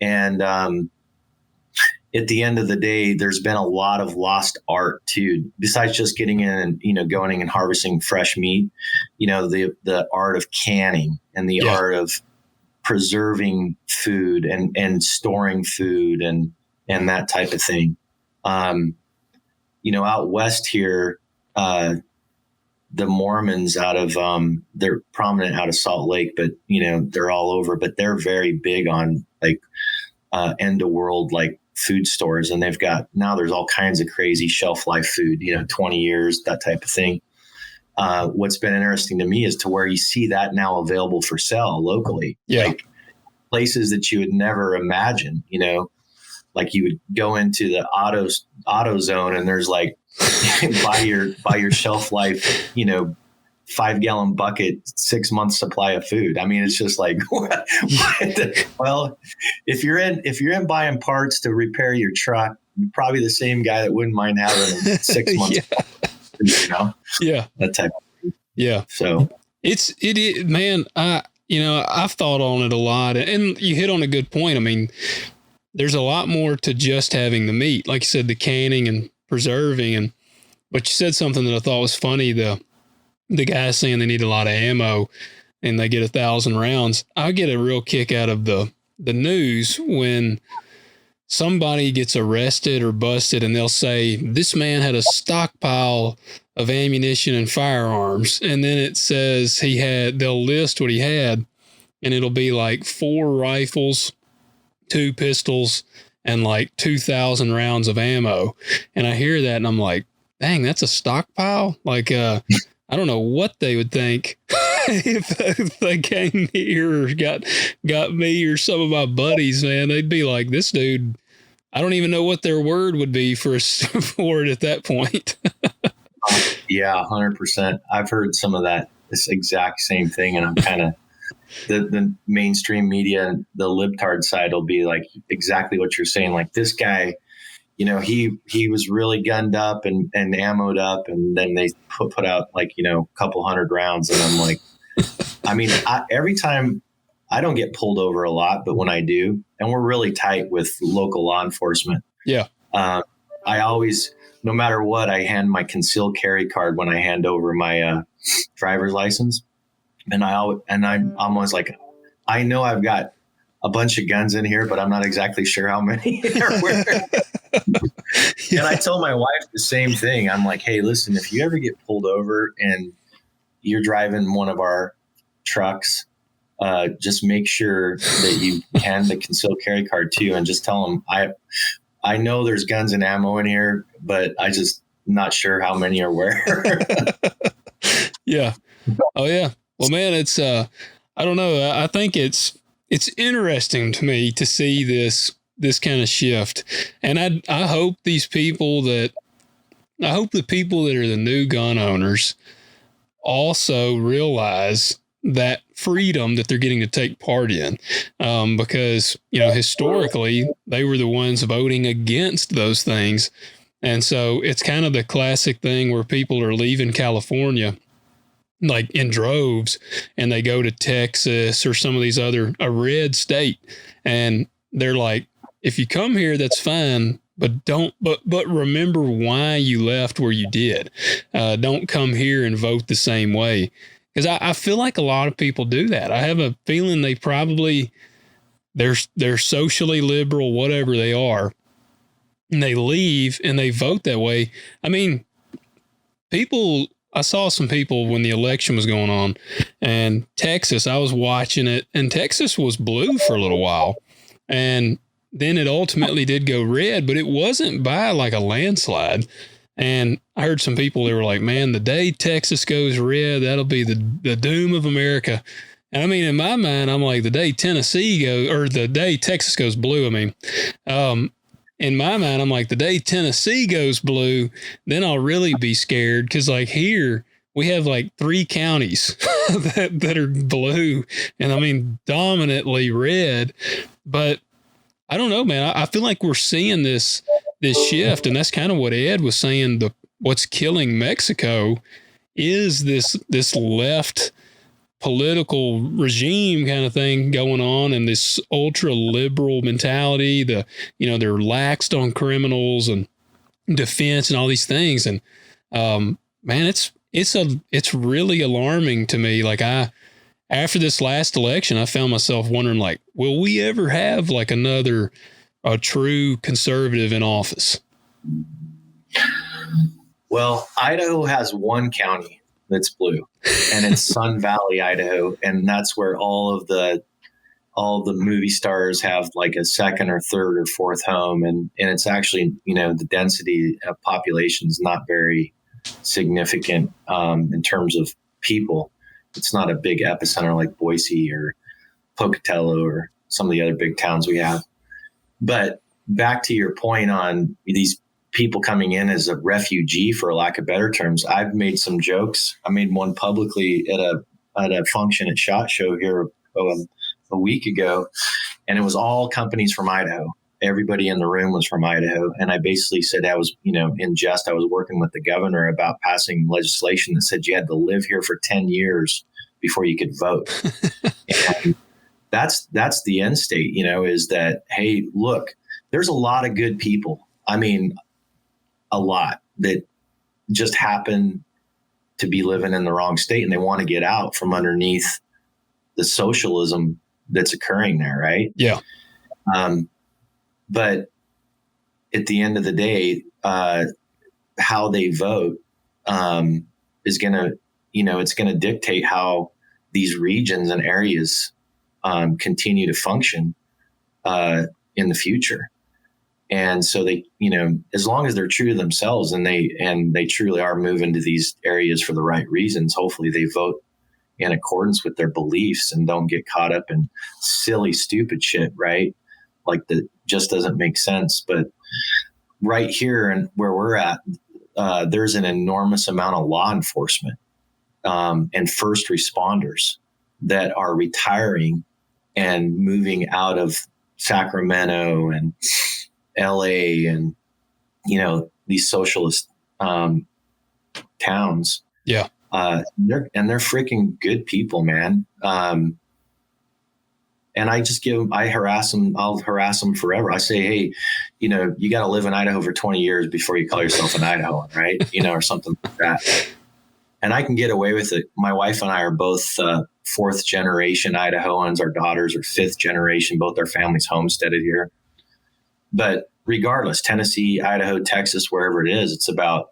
And at the end of the day, there's been a lot of lost art too, besides just getting in and, going and harvesting fresh meat, the art of canning and the art of preserving food and storing food and that type of thing. Out west here, the Mormons out of, they're prominent out of Salt Lake, but they're all over, but they're very big on like, end of world, like food stores. And there's all kinds of crazy shelf life food, 20 years, that type of thing. What's been interesting to me is to where you see that now available for sale locally, like places that you would never imagine, like you would go into the auto zone and there's like, buy your shelf life, 5-gallon bucket, 6 months supply of food. I mean, it's just like, what? Well, if you're in buying parts to repair your truck, you're probably the same guy that wouldn't mind having 6 months. That type of thing. Yeah. So it man, I've thought on it a lot, and you hit on a good point. I mean, there's a lot more to just having the meat, like you said, the canning and preserving, but you said something that I thought was funny. The guy saying they need a lot of ammo and they get 1,000 rounds. I get a real kick out of the news when somebody gets arrested or busted and they'll say, this man had a stockpile of ammunition and firearms. And then it says they'll list what he had, and it'll be like 4 rifles, 2 pistols, and like 2,000 rounds of ammo. And I hear that and I'm like, dang, that's a stockpile? Like, I don't know what they would think if they came here or got me or some of my buddies, man. They'd be like, this dude, I don't even know what their word would be for it at that point. Yeah, 100%. I've heard some of that, this exact same thing. And I'm kind of, the mainstream media, the libtard side will be like exactly what you're saying. Like this guy, he was really gunned up and ammoed up, and then they put out like, a couple hundred rounds. And I'm like, I mean, every time, I don't get pulled over a lot, but when I do, and we're really tight with local law enforcement. Yeah. I always, no matter what, I hand my concealed carry card when I hand over my driver's license. And I'm always like, I know I've got a bunch of guns in here, but I'm not exactly sure how many are where. And I told my wife the same thing. I'm like, hey, listen, if you ever get pulled over and you're driving one of our trucks, just make sure that you hand the concealed carry card to you, and just tell them, I know there's guns and ammo in here, but I just not sure how many are where. Yeah. Oh yeah. Well, man, it's, I don't know. I think it's interesting to me to see this kind of shift. And I hope the people that are the new gun owners also realize that freedom that they're getting to take part in. Because, historically they were the ones voting against those things. And so it's kind of the classic thing where people are leaving California like in droves, and they go to Texas or some of these a red state. And they're like, if you come here, that's fine, but remember why you left where you did. Don't come here and vote the same way. Cause I feel like a lot of people do that. I have a feeling they're socially liberal, whatever they are, and they leave and they vote that way. I mean, people, I saw some people when the election was going on, and Texas, I was watching it, and Texas was blue for a little while. And then it ultimately did go red, but it wasn't by like a landslide. And I heard some people, they were like, man, the day Texas goes red, that'll be the doom of America. And I mean, in my mind, I'm like, the day Tennessee goes, or the day Texas goes blue, I mean, in my mind, I'm like, the day Tennessee goes blue, then I'll really be scared. Cause like here, we have like 3 counties that are blue, and I mean, dominantly red. But I don't know, man. I feel like we're seeing this shift, and that's kind of what Ed was saying. What's killing Mexico is this left political regime kind of thing going on, and this ultra liberal mentality. They're laxed on criminals and defense and all these things. And man, it's really alarming to me. Like after this last election, I found myself wondering, like, will we ever have like a true conservative in office? Well, Idaho has 1 county that's blue, and it's Sun Valley, Idaho. And that's where all the movie stars have like a second or third or fourth home. And it's actually, the density of population is not very significant in terms of people. It's not a big epicenter like Boise or Pocatello or some of the other big towns we have. But back to your point on these people coming in as a refugee, for lack of better terms, I've made some jokes. I made one publicly at a function at SHOT Show here a week ago, and it was all companies from Idaho. Everybody in the room was from Idaho. And I basically said, I was, in jest, I was working with the governor about passing legislation that said you had to live here for 10 years before you could vote. And that's the end state, is that, hey, look, there's a lot of good people. I mean, a lot that just happen to be living in the wrong state, and they want to get out from underneath the socialism that's occurring there. Right. Yeah. But at the end of the day, how they vote is going to, it's going to dictate how these regions and areas continue to function in the future. And so they, as long as they're true to themselves and they truly are moving to these areas for the right reasons, hopefully they vote in accordance with their beliefs and don't get caught up in silly, stupid shit, right? Like that just doesn't make sense. But right here and where we're at, there's an enormous amount of law enforcement and first responders that are retiring and moving out of Sacramento and LA and, these socialist towns. Yeah. They're freaking good people, man. And I harass them. I'll harass them forever. I say, hey, you got to live in Idaho for 20 years before you call yourself an Idahoan, right? Or something like that. And I can get away with it. My wife and I are both 4th generation Idahoans. Our daughters are 5th generation. Both our families homesteaded here. But regardless, Tennessee, Idaho, Texas, wherever it is, it's about,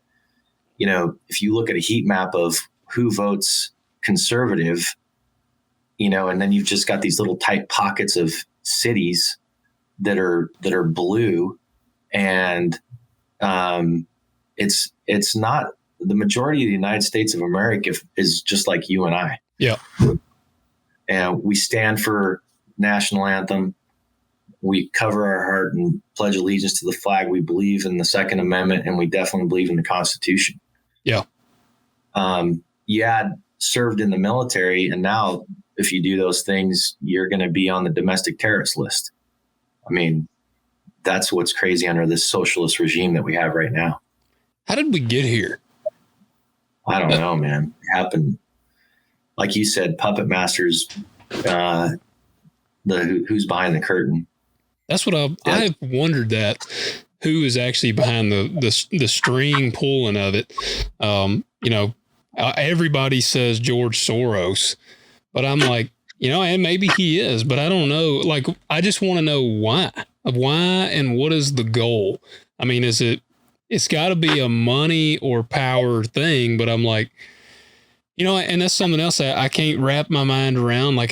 if you look at a heat map of who votes conservative, and then you've just got these little tight pockets of cities that are blue, and it's not the majority of the United States of America is just like you and I. Yeah. And we stand for national anthem. We cover our heart and pledge allegiance to the flag. We believe in the Second Amendment, and we definitely believe in the Constitution. Yeah. Served in the military, and now if you do those things, you're going to be on the domestic terrorist list. I mean, that's what's crazy under this socialist regime that we have right now. How did we get here? I don't know, man. It happened, like you said, puppet masters, who's behind the curtain. That's what I've wondered, that who is actually behind the string pulling of it. Everybody says George Soros, but I'm like, and maybe he is, but I don't know. Like, I just want to know why and what is the goal? I mean, it's got to be a money or power thing, but I'm like, You know, and that's something else I can't wrap my mind around. Like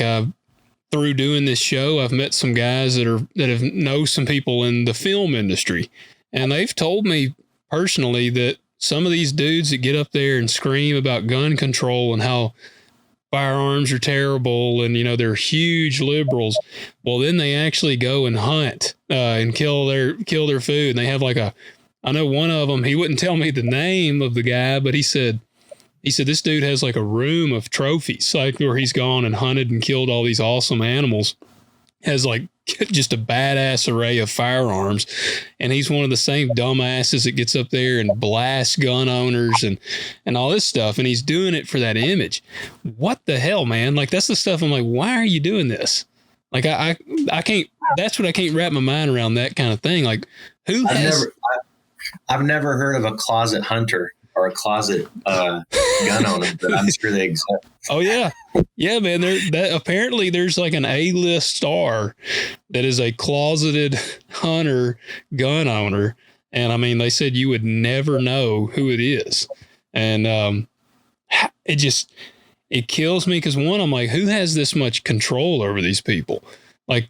through doing this show, I've met some guys that have know some people in the film industry, and they've told me personally that some of these dudes that get up there and scream about gun control and how firearms are terrible and, you know, they're huge liberals. Well, then they actually go and hunt and kill their food. And they have like I know one of them, he wouldn't tell me the name of the guy, but he said this dude has like a room of trophies, like where he's gone and hunted and killed all these awesome animals, has like just a badass array of firearms. And he's one of the same dumbasses that gets up there and blasts gun owners and all this stuff. And he's doing it for that image. What the hell, man? Like, that's the stuff I'm like, why are you doing this? Like, I can't, that's what I can't wrap my mind around, that kind of thing. Like, I've never heard of a closet hunter or a closet gun owner, but I'm sure they exist. Oh yeah. Yeah, man. Apparently there's like an A-list star that is a closeted hunter gun owner. And I mean, they said you would never know who it is. And it kills me because, one, I'm like, who has this much control over these people? Like,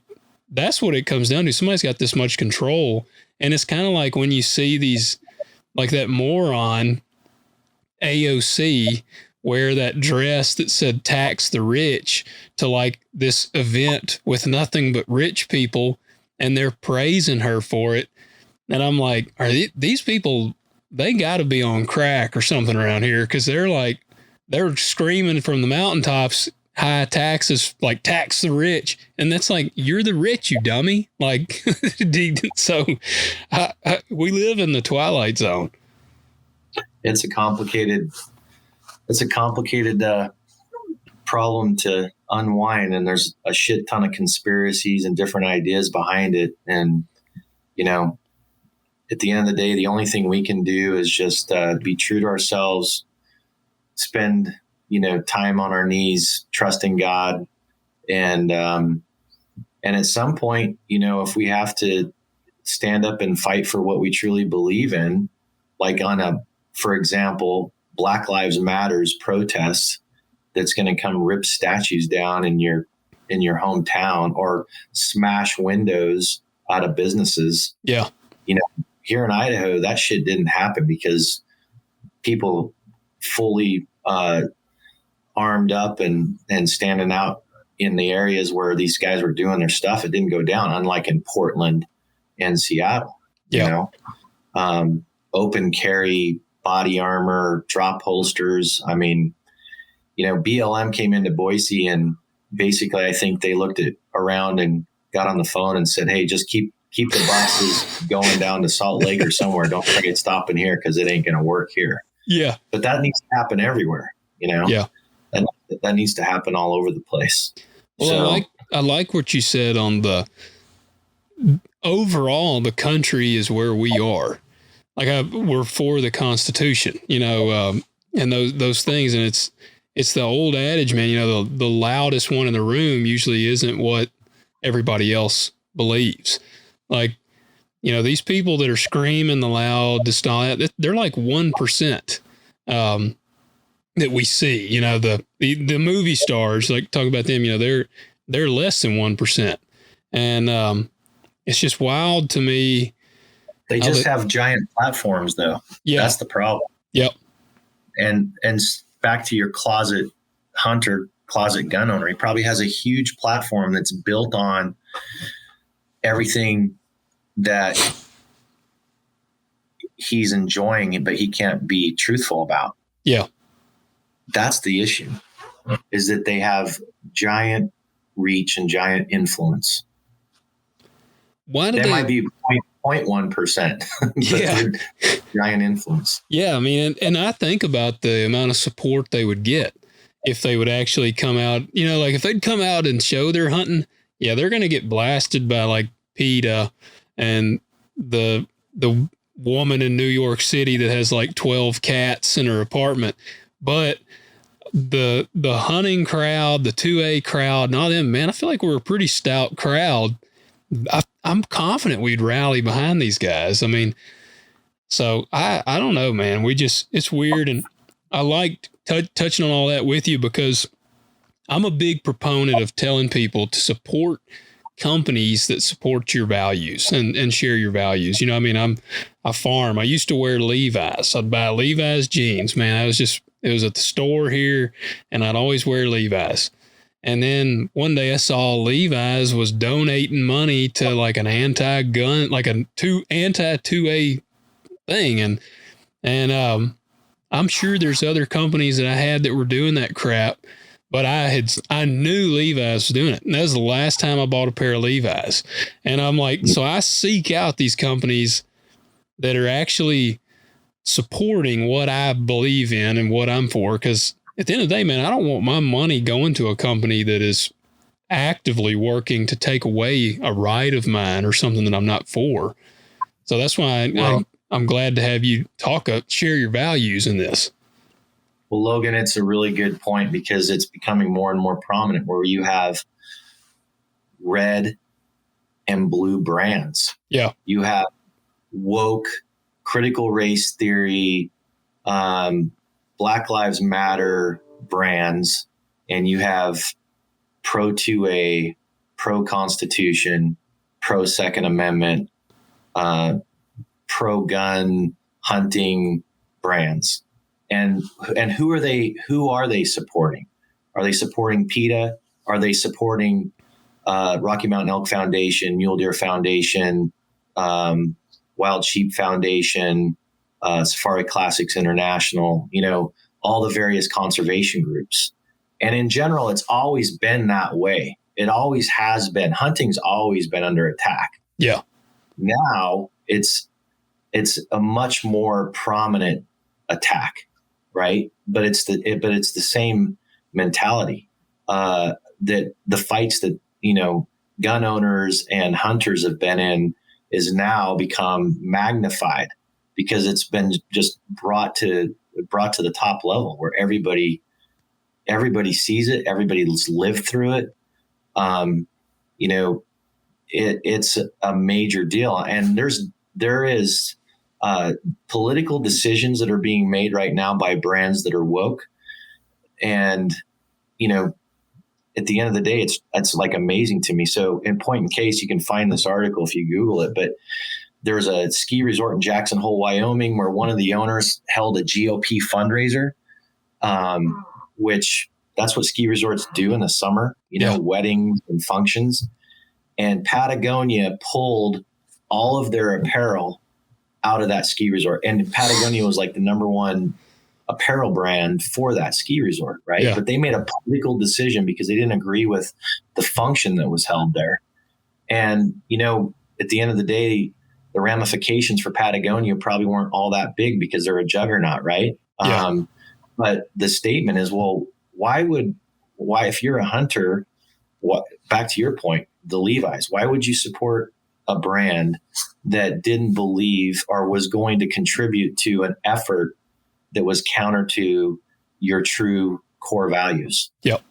that's what it comes down to. Somebody's got this much control. And it's kind of like when you see these, like that moron AOC wear that dress that said tax the rich to like this event with nothing but rich people, and they're praising her for it. And I'm like, these people, they got to be on crack or something around here, because they're screaming from the mountaintops, high taxes, like tax the rich. And that's like, you're the rich, you dummy. Like, so we live in the twilight zone. It's a complicated problem to unwind, and there's a shit ton of conspiracies and different ideas behind it. And, you know, at the end of the day, the only thing we can do is just be true to ourselves, spend, you know, time on our knees, trusting God. And at some point, you know, if we have to stand up and fight for what we truly believe in, like for example, Black Lives Matters protest that's going to come rip statues down in your hometown or smash windows out of businesses. Yeah. You know, here in Idaho, that shit didn't happen because people fully armed up and standing out in the areas where these guys were doing their stuff. It didn't go down, unlike in Portland and Seattle. Yeah. You know, open carry body armor, drop holsters. I mean, you know, BLM came into Boise, and basically I think they looked around and got on the phone and said, hey, just keep the buses going down to Salt Lake or somewhere. Don't try to stop in here because it ain't going to work here. Yeah. But that needs to happen everywhere, you know? Yeah. That needs to happen all over the place. Well, so, I like what you said on the overall, the country is where we are. Like we're for the Constitution, you know, and those things. And it's the old adage, man, you know, the loudest one in the room usually isn't what everybody else believes. Like, you know, these people that are screaming the loudest, they're like 1%, that we see, you know, the movie stars, like talk about them, you know, they're less than 1%. And, it's just wild to me. They just have giant platforms, though. Yeah. That's the problem. Yep. And back to your closet hunter, closet gun owner, he probably has a huge platform that's built on everything that he's enjoying, but he can't be truthful about. Yeah. That's the issue, is that they have giant reach and giant influence. Why do they might be 0.1%, but yeah, giant influence. Yeah, I mean, and I think about the amount of support they would get if they would actually come out. You know, like if they'd come out and show their hunting, yeah, they're going to get blasted by like PETA and the woman in New York City that has like 12 cats in her apartment. But the hunting crowd, the 2A crowd, and all them, man, I feel like we're a pretty stout crowd. I'm confident we'd rally behind these guys. I mean, so I don't know, man. It's weird. And I liked touching on all that with you because I'm a big proponent of telling people to support companies that support your values and share your values. You know, I mean, I farm. I used to wear Levi's. I'd buy Levi's jeans, man. It was at the store here and I'd always wear Levi's. And then one day I saw Levi's was donating money to like an anti-gun, like anti-2A thing. And I'm sure there's other companies that I had that were doing that crap. But I knew Levi's was doing it. And that was the last time I bought a pair of Levi's. And I'm like, so I seek out these companies that are actually supporting what I believe in and what I'm for. Because at the end of the day, man, I don't want my money going to a company that is actively working to take away a right of mine or something that I'm not for. So that's why I'm glad to have you share your values in this. Well, Logan, it's a really good point because it's becoming more and more prominent where you have red and blue brands. Yeah. You have woke, critical race theory, Black Lives Matter brands, and you have pro 2A, pro Constitution, pro Second Amendment, pro gun hunting brands. And who are they supporting? Are they supporting PETA? Are they supporting Rocky Mountain Elk Foundation, Mule Deer Foundation, Wild Sheep Foundation, Safari Classics International, you know, all the various conservation groups. And in general, it's always been that way. It always has been. Hunting's always been under attack. Yeah. Now it's a much more prominent attack. Right. But it's the same mentality that the fights that, you know, gun owners and hunters have been in is now become magnified because it's been just brought to the top level where everybody sees it. Everybody's lived through it. You know, it's a major deal. And there is political decisions that are being made right now by brands that are woke. And, you know, at the end of the day, it's like amazing to me. So in point in case, you can find this article if you Google it, but there's a ski resort in Jackson Hole, Wyoming, where one of the owners held a GOP fundraiser, which that's what ski resorts do in the summer, you know, weddings and functions. And Patagonia pulled all of their apparel out of that ski resort. And Patagonia was like the number one apparel brand for that ski resort. Right. Yeah. But they made a political decision because they didn't agree with the function that was held there. And, you know, at the end of the day, the ramifications for Patagonia probably weren't all that big because they're a juggernaut. Right. Yeah. But the statement is, well, why, if you're a hunter, back to your point, the Levi's, why would you support a brand that didn't believe or was going to contribute to an effort that was counter to your true core values? Yep.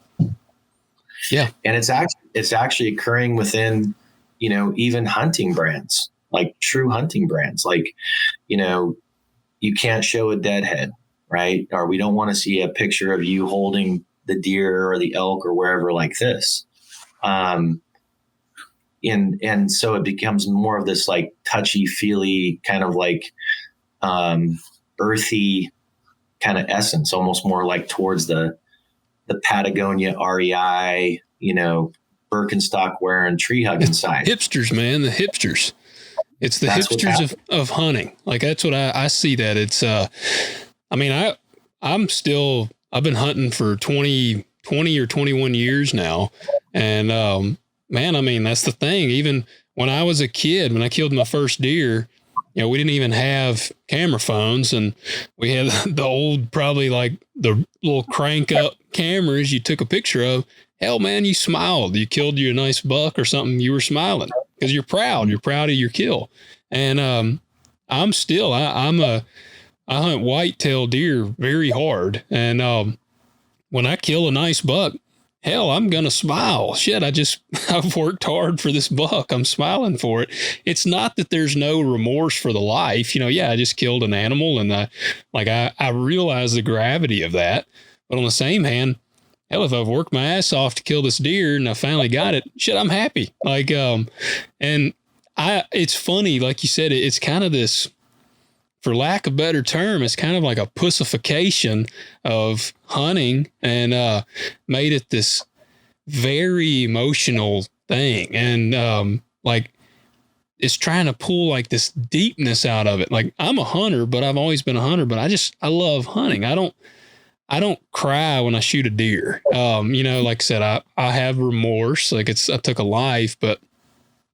Yeah. And it's actually occurring within, you know, even hunting brands, like true hunting brands, like, you know, you can't show a dead head, right? Or we don't want to see a picture of you holding the deer or the elk or wherever like this. And so it becomes more of this like touchy feely kind of like earthy kind of essence, almost more like towards the Patagonia REI, you know, Birkenstock wearing tree hugging side. Hipsters, man, the hipsters. It's the hipsters of hunting. Like that's what I see that. It's I mean, I've been hunting for 20 or 21 years now. And man, I mean, that's the thing. Even when I was a kid, when I killed my first deer, you know, we didn't even have camera phones, and we had the old, probably like the little crank up cameras you took a picture of. Hell, man, you smiled. You killed you a nice buck or something. You were smiling because you're proud. You're proud of your kill. And I'm still, I hunt whitetail deer very hard. And when I kill a nice buck, hell, I'm going to smile. Shit, I've worked hard for this buck. I'm smiling for it. It's not that there's no remorse for the life. Yeah, I just killed an animal and I realize the gravity of that. But on the same hand, hell, if I've worked my ass off to kill this deer and I finally got it, shit, I'm happy. It's funny, like you said, it's kind of this, for lack of a better term, it's kind of like a pussification of hunting and made it this very emotional thing. And it's trying to pull like this deepness out of it. Like, I'm a hunter, but I've always been a hunter, but I love hunting. I don't cry when I shoot a deer. Like I said, I have remorse. Like, I took a life, but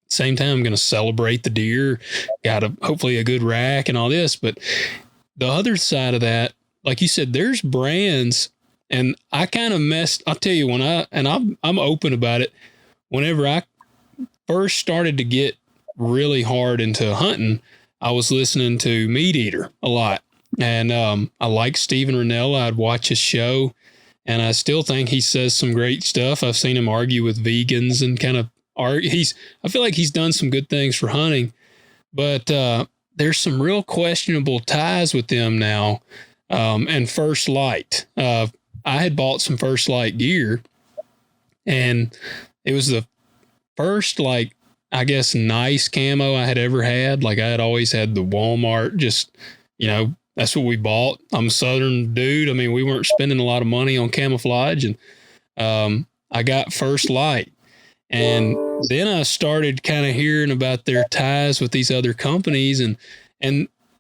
same time, I'm going to celebrate the deer, got hopefully a good rack and all this. But the other side of that, like you said, there's brands, and I kind of I'll tell you, I'm open about it. Whenever I first started to get really hard into hunting, I was listening to Meat Eater a lot. And I like Steven Rinella. I'd watch his show, and I still think he says some great stuff. I've seen him argue with vegans and kind of I feel like he's done some good things for hunting, but there's some real questionable ties with them now. And First Light, I had bought some First Light gear, and it was the first, like, I guess, nice camo I had ever had. Like, I had always had the Walmart, just, that's what we bought. I'm a Southern dude. I mean, we weren't spending a lot of money on camouflage, and I got First Light. And then I started kind of hearing about their ties with these other companies, and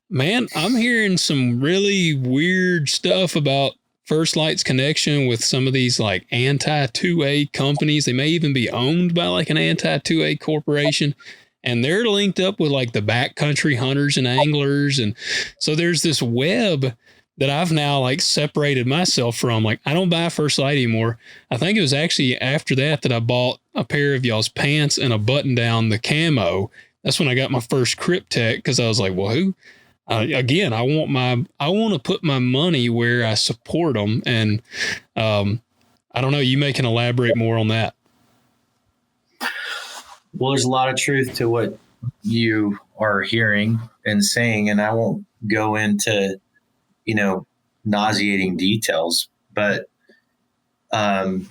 man, I'm hearing some really weird stuff about First Light's connection with some of these like anti-2A companies. They may even be owned by like an anti-2A corporation, and they're linked up with like the backcountry hunters and anglers. And so there's this web that I've now like separated myself from. Like, I don't buy First Light anymore. I think it was actually after that I bought a pair of y'all's pants and a button down, the camo. That's when I got my first Kryptek, because I was like, well, again, I want to put my money where I support them. And I don't know, you may can elaborate more on that. Well, there's a lot of truth to what you are hearing and saying, and I won't go into nauseating details, but some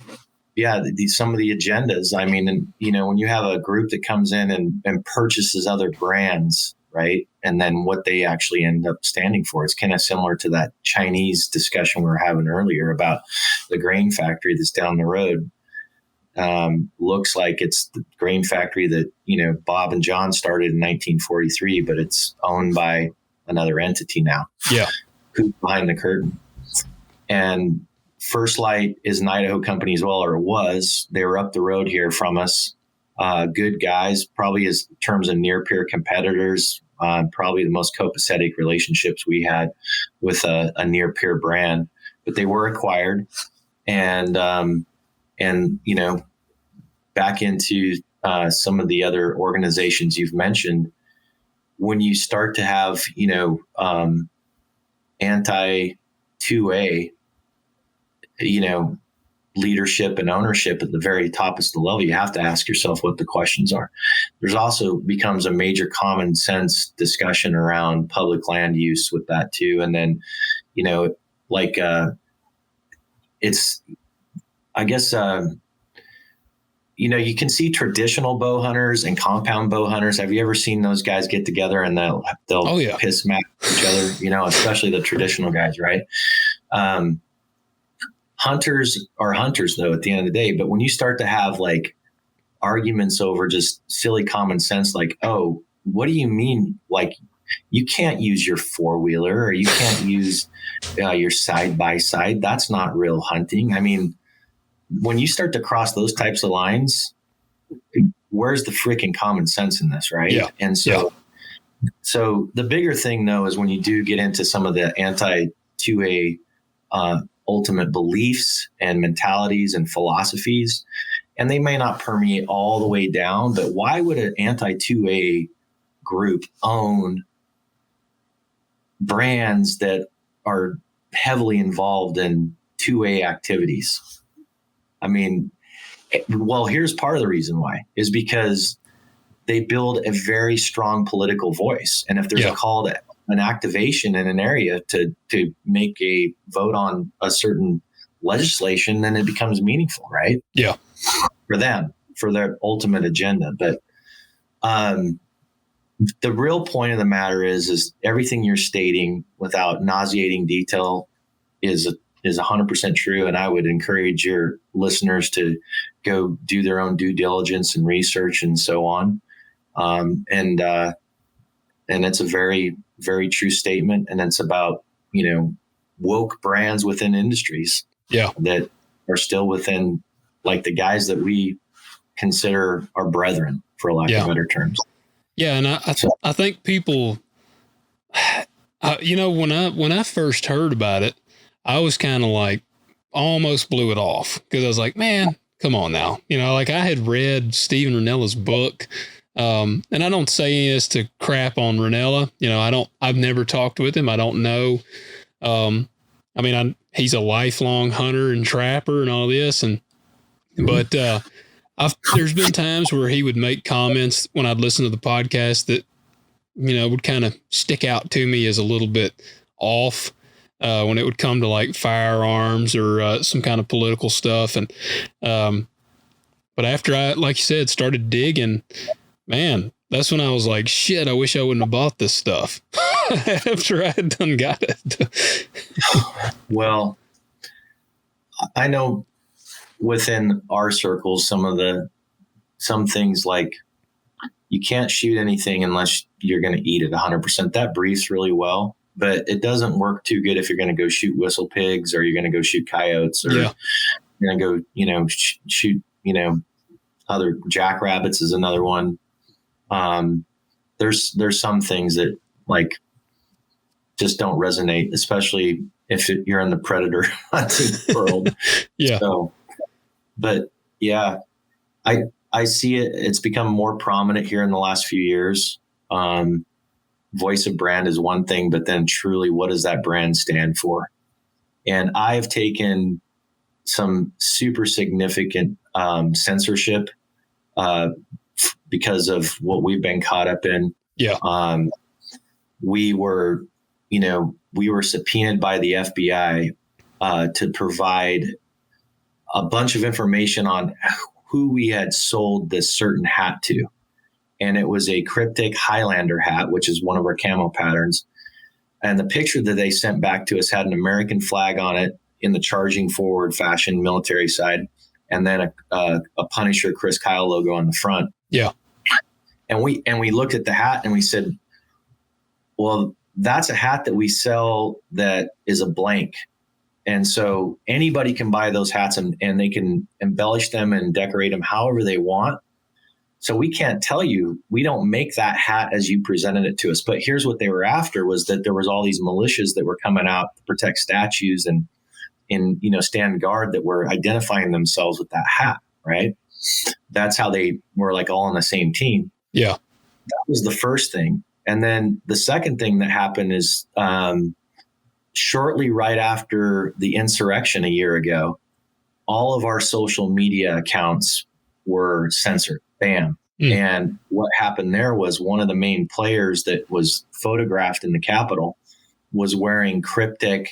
of the agendas. I mean, and when you have a group that comes in and purchases other brands, right, and then what they actually end up standing for, it's kind of similar to that Chinese discussion we were having earlier about the grain factory that's down the road. Looks like it's the grain factory that Bob and John started in 1943, but it's owned by another entity now. Yeah. Who's behind the curtain. And First Light is an Idaho company as well, or it was. They were up the road here from us. Good guys, probably in terms of near peer competitors, probably the most copacetic relationships we had with a near peer brand. But they were acquired, and back into some of the other organizations you've mentioned. When you start to have anti-2A, leadership and ownership at the very top of the level, you have to ask yourself what the questions are. There's also becomes a major common sense discussion around public land use with that too. And then, it's, I guess, you can see traditional bow hunters and compound bow hunters. Have you ever seen those guys get together and they'll piss smack each other, especially the traditional guys, right? Hunters are hunters though at the end of the day. But when you start to have like arguments over just silly common sense, like, oh, what do you mean? Like, you can't use your four-wheeler, or you can't use your side-by-side. That's not real hunting. I mean, when you start to cross those types of lines, where's the freaking common sense in this, right? Yeah. And so the bigger thing though is when you do get into some of the anti-2A ultimate beliefs and mentalities and philosophies, and they may not permeate all the way down, but why would an anti-2A group own brands that are heavily involved in 2A activities? I mean, Well, here's part of the reason why is because they build a very strong political voice. And if there's a call to an activation in an area to make a vote on a certain legislation, then it becomes meaningful, right? Yeah. For them, for their ultimate agenda. But the real point of the matter is everything you're stating without nauseating detail is 100% true. And I would encourage your listeners to go do their own due diligence and research and so on. And it's a very, very true statement. And it's about, woke brands within industries that are still within, like, the guys that we consider our brethren, for lack of better terms. Yeah. And I think people, when I first heard about it, I was kind of like, almost blew it off because I was like, man, come on now. Like, I had read Steven Ranella's book. And I don't say this to crap on Ranella. I've never talked with him. I don't know. He's a lifelong hunter and trapper and all this. But there's been times where he would make comments when I'd listen to the podcast that, would kind of stick out to me as a little bit off, when it would come to like firearms or some kind of political stuff. And, but after I, like you said, started digging, man, that's when I was like, shit, I wish I wouldn't have bought this stuff after I had done got it. Well, I know within our circles, some things like you can't shoot anything unless you're going to eat it 100%. That briefs really well, but it doesn't work too good if you're going to go shoot whistle pigs or you're going to go shoot coyotes or you're going to go, shoot, other jackrabbits is another one. There's some things that like just don't resonate, especially if you're in the predator hunting world. Yeah. So, but yeah, I see it. It's become more prominent here in the last few years. Voice of brand is one thing, but then truly, what does that brand stand for? And I've taken some super significant censorship because of what we've been caught up in. Yeah. We were subpoenaed by the FBI to provide a bunch of information on who we had sold this certain hat to. And it was a Kryptek Highlander hat, which is one of our camo patterns. And the picture that they sent back to us had an American flag on it in the charging forward fashion military side. And then a Punisher Chris Kyle logo on the front. Yeah. And we looked at the hat and we said, well, that's a hat that we sell that is a blank. And so anybody can buy those hats and they can embellish them and decorate them however they want. So we can't tell you, we don't make that hat as you presented it to us. But here's what they were after was that there was all these militias that were coming out to protect statues and stand guard that were identifying themselves with that hat, right? That's how they were like all on the same team. Yeah. That was the first thing. And then the second thing that happened is shortly right after the insurrection a year ago, all of our social media accounts were censored. Bam. And what happened there was one of the main players that was photographed in the Capitol was wearing Kryptek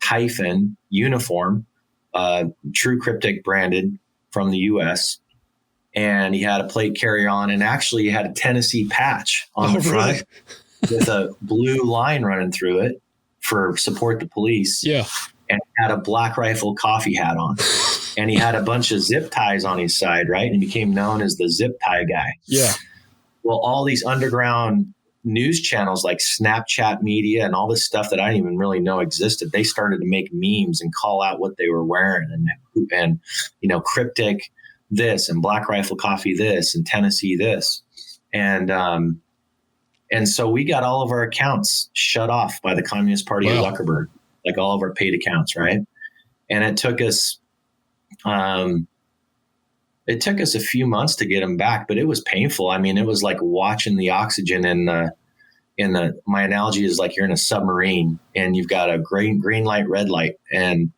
hyphen uniform, true Kryptek branded from the US. And he had a plate carrier on and actually he had a Tennessee patch on the front with a blue line running through it for support the police. Yeah. And had a Black Rifle coffee hat on. And he had a bunch of zip ties on his side, right? And he became known as the zip tie guy. Yeah. Well, all these underground news channels like Snapchat Media and all this stuff that I didn't even really know existed, they started to make memes and call out what they were wearing and Kryptek this and Black Rifle Coffee this and Tennessee this. And so we got all of our accounts shut off by the Communist Party of Zuckerberg, like all of our paid accounts, right? And it took us a few months to get them back, but it was painful. I mean, it was like watching the oxygen my analogy is like you're in a submarine and you've got a green light, red light. And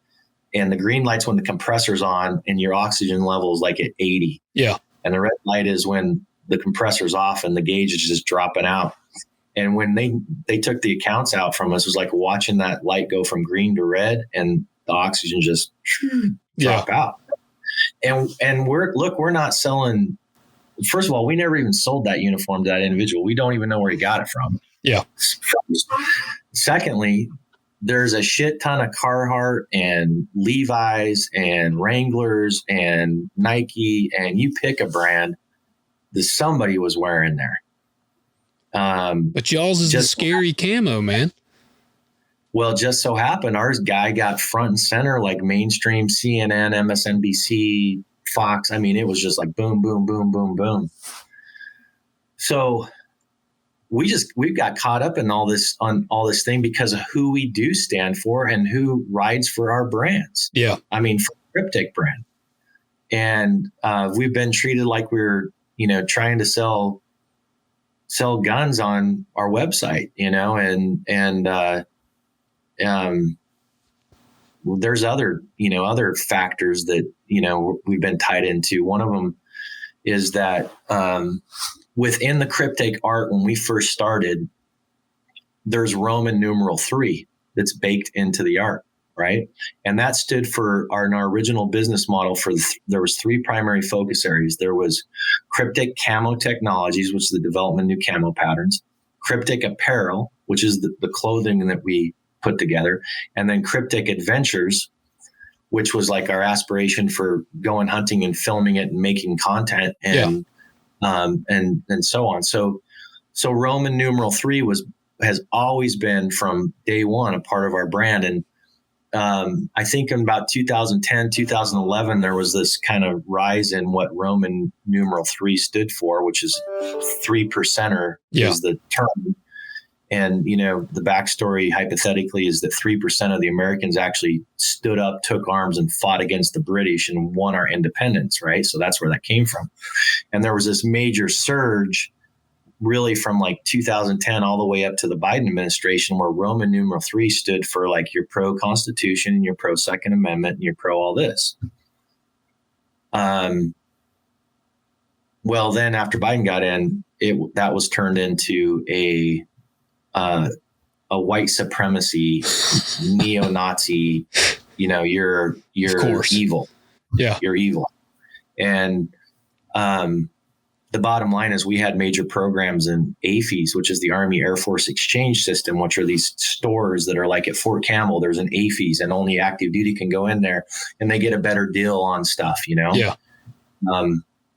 And the green light's when the compressor's on and your oxygen level is like at 80. Yeah. And the red light is when the compressor's off and the gauge is just dropping out. And when they took the accounts out from us, it was like watching that light go from green to red and the oxygen just drop out. And we're not selling. First of all, we never even sold that uniform to that individual. We don't even know where he got it from. Yeah. Secondly, there's a shit ton of Carhartt and Levi's and Wranglers and Nike, and you pick a brand that somebody was wearing there. But y'all's is a scary camo, man. Well, just so happened our guy got front and center, like mainstream CNN, MSNBC, Fox. I mean, it was just like boom, boom, boom, boom, boom. So we got caught up in all this thing because of who we do stand for and who rides for our brands. Yeah. I mean, for Kryptek brand. And we've been treated like we're, trying to sell guns on our website, well, there's other factors that, we've been tied into. One of them is that within the Kryptek art, when we first started, there's Roman numeral 3 that's baked into the art, right? And that stood for in our original business model there was 3 primary focus areas. There was Kryptek Camo Technologies, which is the development of new camo patterns, Kryptek Apparel, which is the clothing that we put together, and then Kryptek Adventures, which was like our aspiration for going hunting and filming it and making content and so on. So Roman numeral 3 has always been from day one a part of our brand. And I think in about 2010, 2011, there was this kind of rise in what Roman numeral 3 stood for, which is 3%er is the term. And, the backstory hypothetically is that 3% of the Americans actually stood up, took arms, and fought against the British and won our independence, right? So that's where that came from. And there was this major surge really from like 2010 all the way up to the Biden administration, where Roman numeral 3 stood for like your pro-Constitution and your pro-Second Amendment and your pro all this. Well, then after Biden got in, that was turned into a white supremacy, neo-Nazi, you're evil. Yeah. You're evil. And the bottom line is we had major programs in AFES, which is the Army Air Force Exchange System, which are these stores that are like at Fort Campbell, there's an AFES and only active duty can go in there and they get a better deal on stuff, Yeah.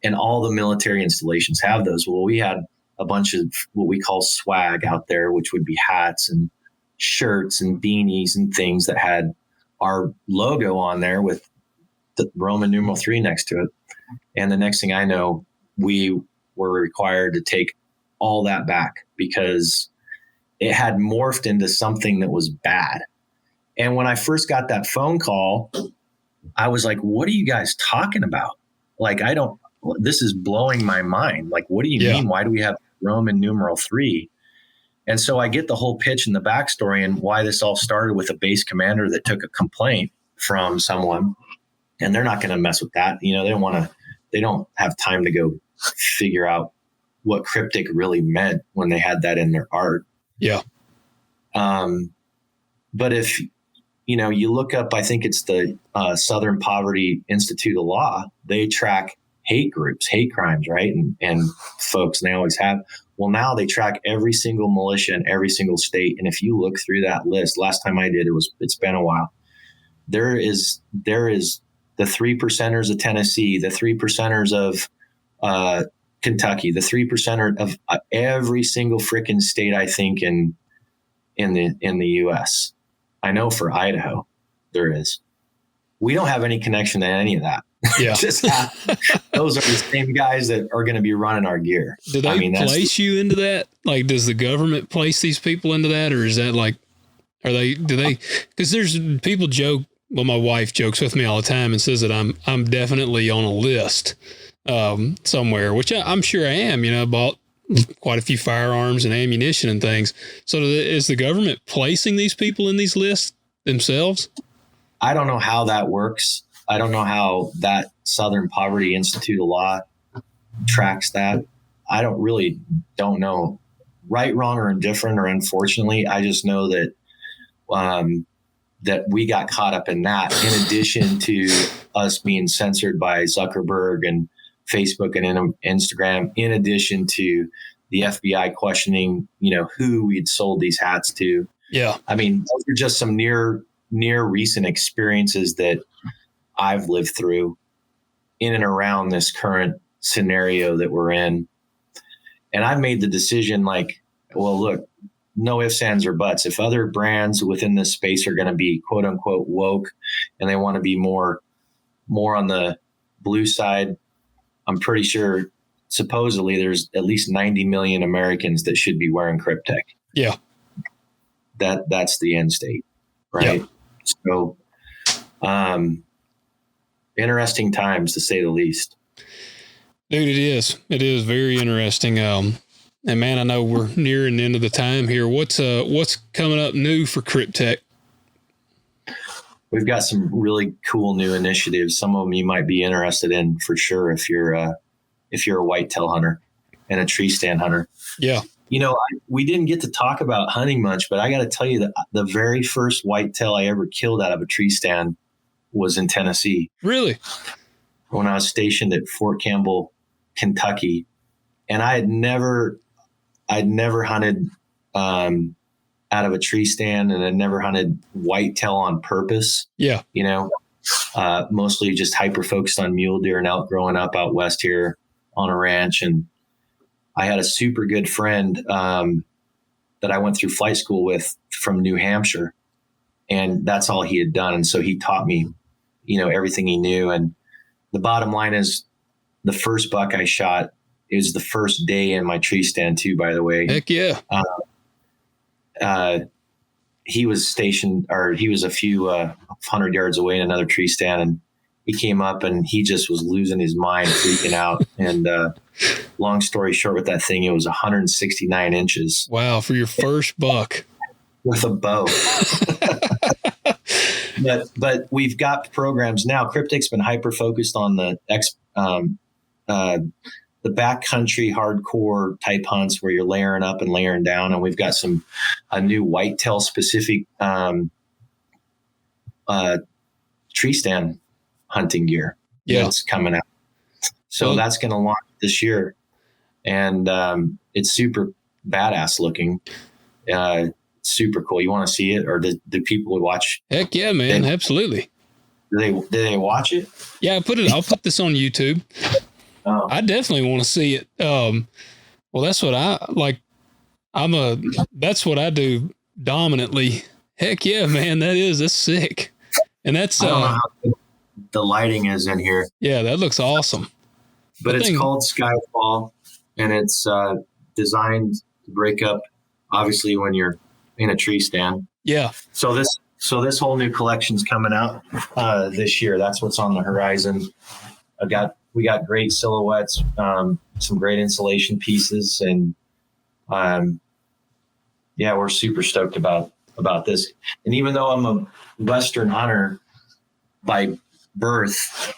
And all the military installations have those. Well, we had a bunch of what we call swag out there, which would be hats and shirts and beanies and things that had our logo on there with the Roman numeral 3 next to it. And the next thing I know, we were required to take all that back because it had morphed into something that was bad. And when I first got that phone call, I was like, what are you guys talking about? Like, this is blowing my mind. Like, what do you mean? Why do we have Roman numeral 3? And so I get the whole pitch and the backstory and why this all started with a base commander that took a complaint from someone, and they're not going to mess with that. They don't have time to go figure out what Kryptek really meant when they had that in their art. Yeah. But if, you look up, I think it's the Southern Poverty Institute of Law, they track hate groups, hate crimes, right? And folks, and they always have. Well, now they track every single militia in every single state. And if you look through that list, last time I did, it's been a while. There is the 3%ers of Tennessee, the 3%ers of Kentucky, the 3%er of every single freaking state, I think in the U.S. I know for Idaho there is. We don't have any connection to any of that. Yeah. Those are the same guys that are going to be running our gear. Do they place you into that? Like, does the government place these people into that? Or is that like, because there's people joke. Well, my wife jokes with me all the time and says that I'm definitely on a list somewhere, which I'm sure I am. I bought quite a few firearms and ammunition and things. So is the government placing these people in these lists themselves? I don't know how that works. I don't know how that Southern Poverty Institute of Law tracks that. I don't know right, wrong, or indifferent, or unfortunately. I just know that that we got caught up in that, in addition to us being censored by Zuckerberg and Facebook and Instagram, in addition to the FBI questioning, who we'd sold these hats to. Yeah. I mean, those are just some near recent experiences that I've lived through in and around this current scenario that we're in. And I've made the decision, like, well, look, no ifs, ands, or buts. If other brands within this space are going to be quote unquote woke and they want to be more on the blue side, I'm pretty sure supposedly there's at least 90 million Americans that should be wearing Kryptek. Yeah. That's the end state. Right. Yeah. So, interesting times, to say the least. Dude, it is. It is very interesting. And man, I know we're nearing the end of the time here. What's coming up new for Kryptek? We've got some really cool new initiatives. Some of them you might be interested in for sure if you're a whitetail hunter and a tree stand hunter. Yeah. We didn't get to talk about hunting much, but I got to tell you that the very first whitetail I ever killed out of a tree stand was in Tennessee. Really? When I was stationed at Fort Campbell, Kentucky, and I'd never hunted out of a tree stand, and I'd never hunted whitetail on purpose. Yeah. Mostly just hyper focused on mule deer and elk growing up out west here on a ranch. And I had a super good friend that I went through flight school with from New Hampshire, and that's all he had done. And so he taught me, everything he knew. And the bottom line is, the first buck I shot, it was the first day in my tree stand too, by the way. Heck yeah. He was stationed, or he was a few 100 yards away in another tree stand, and he came up and he just was losing his mind, freaking out. And long story short, with that thing, it was 169 inches. Wow, for your first buck. With a bow. But we've got programs now. Kryptek's been hyper focused on the backcountry hardcore type hunts where you're layering up and layering down, and we've got a new whitetail specific tree stand hunting gear that's coming out. So that's going to launch this year, and it's super badass looking. Super cool. You want to see it, or do people watch? Heck yeah, man! Absolutely. Do they watch it? Yeah, I'll put this on YouTube. Oh. I definitely want to see it. Well, that's what I like. That's what I do dominantly. Heck yeah, man. That's sick. And that's, I don't know how the lighting is in here. Yeah, that looks awesome. But it's called Skyfall, and it's designed to break up, obviously, when you're in a tree stand. Yeah. So this whole new collection's coming out this year. That's what's on the horizon. We got great silhouettes, some great insulation pieces, and we're super stoked about this. And even though I'm a Western hunter by birth,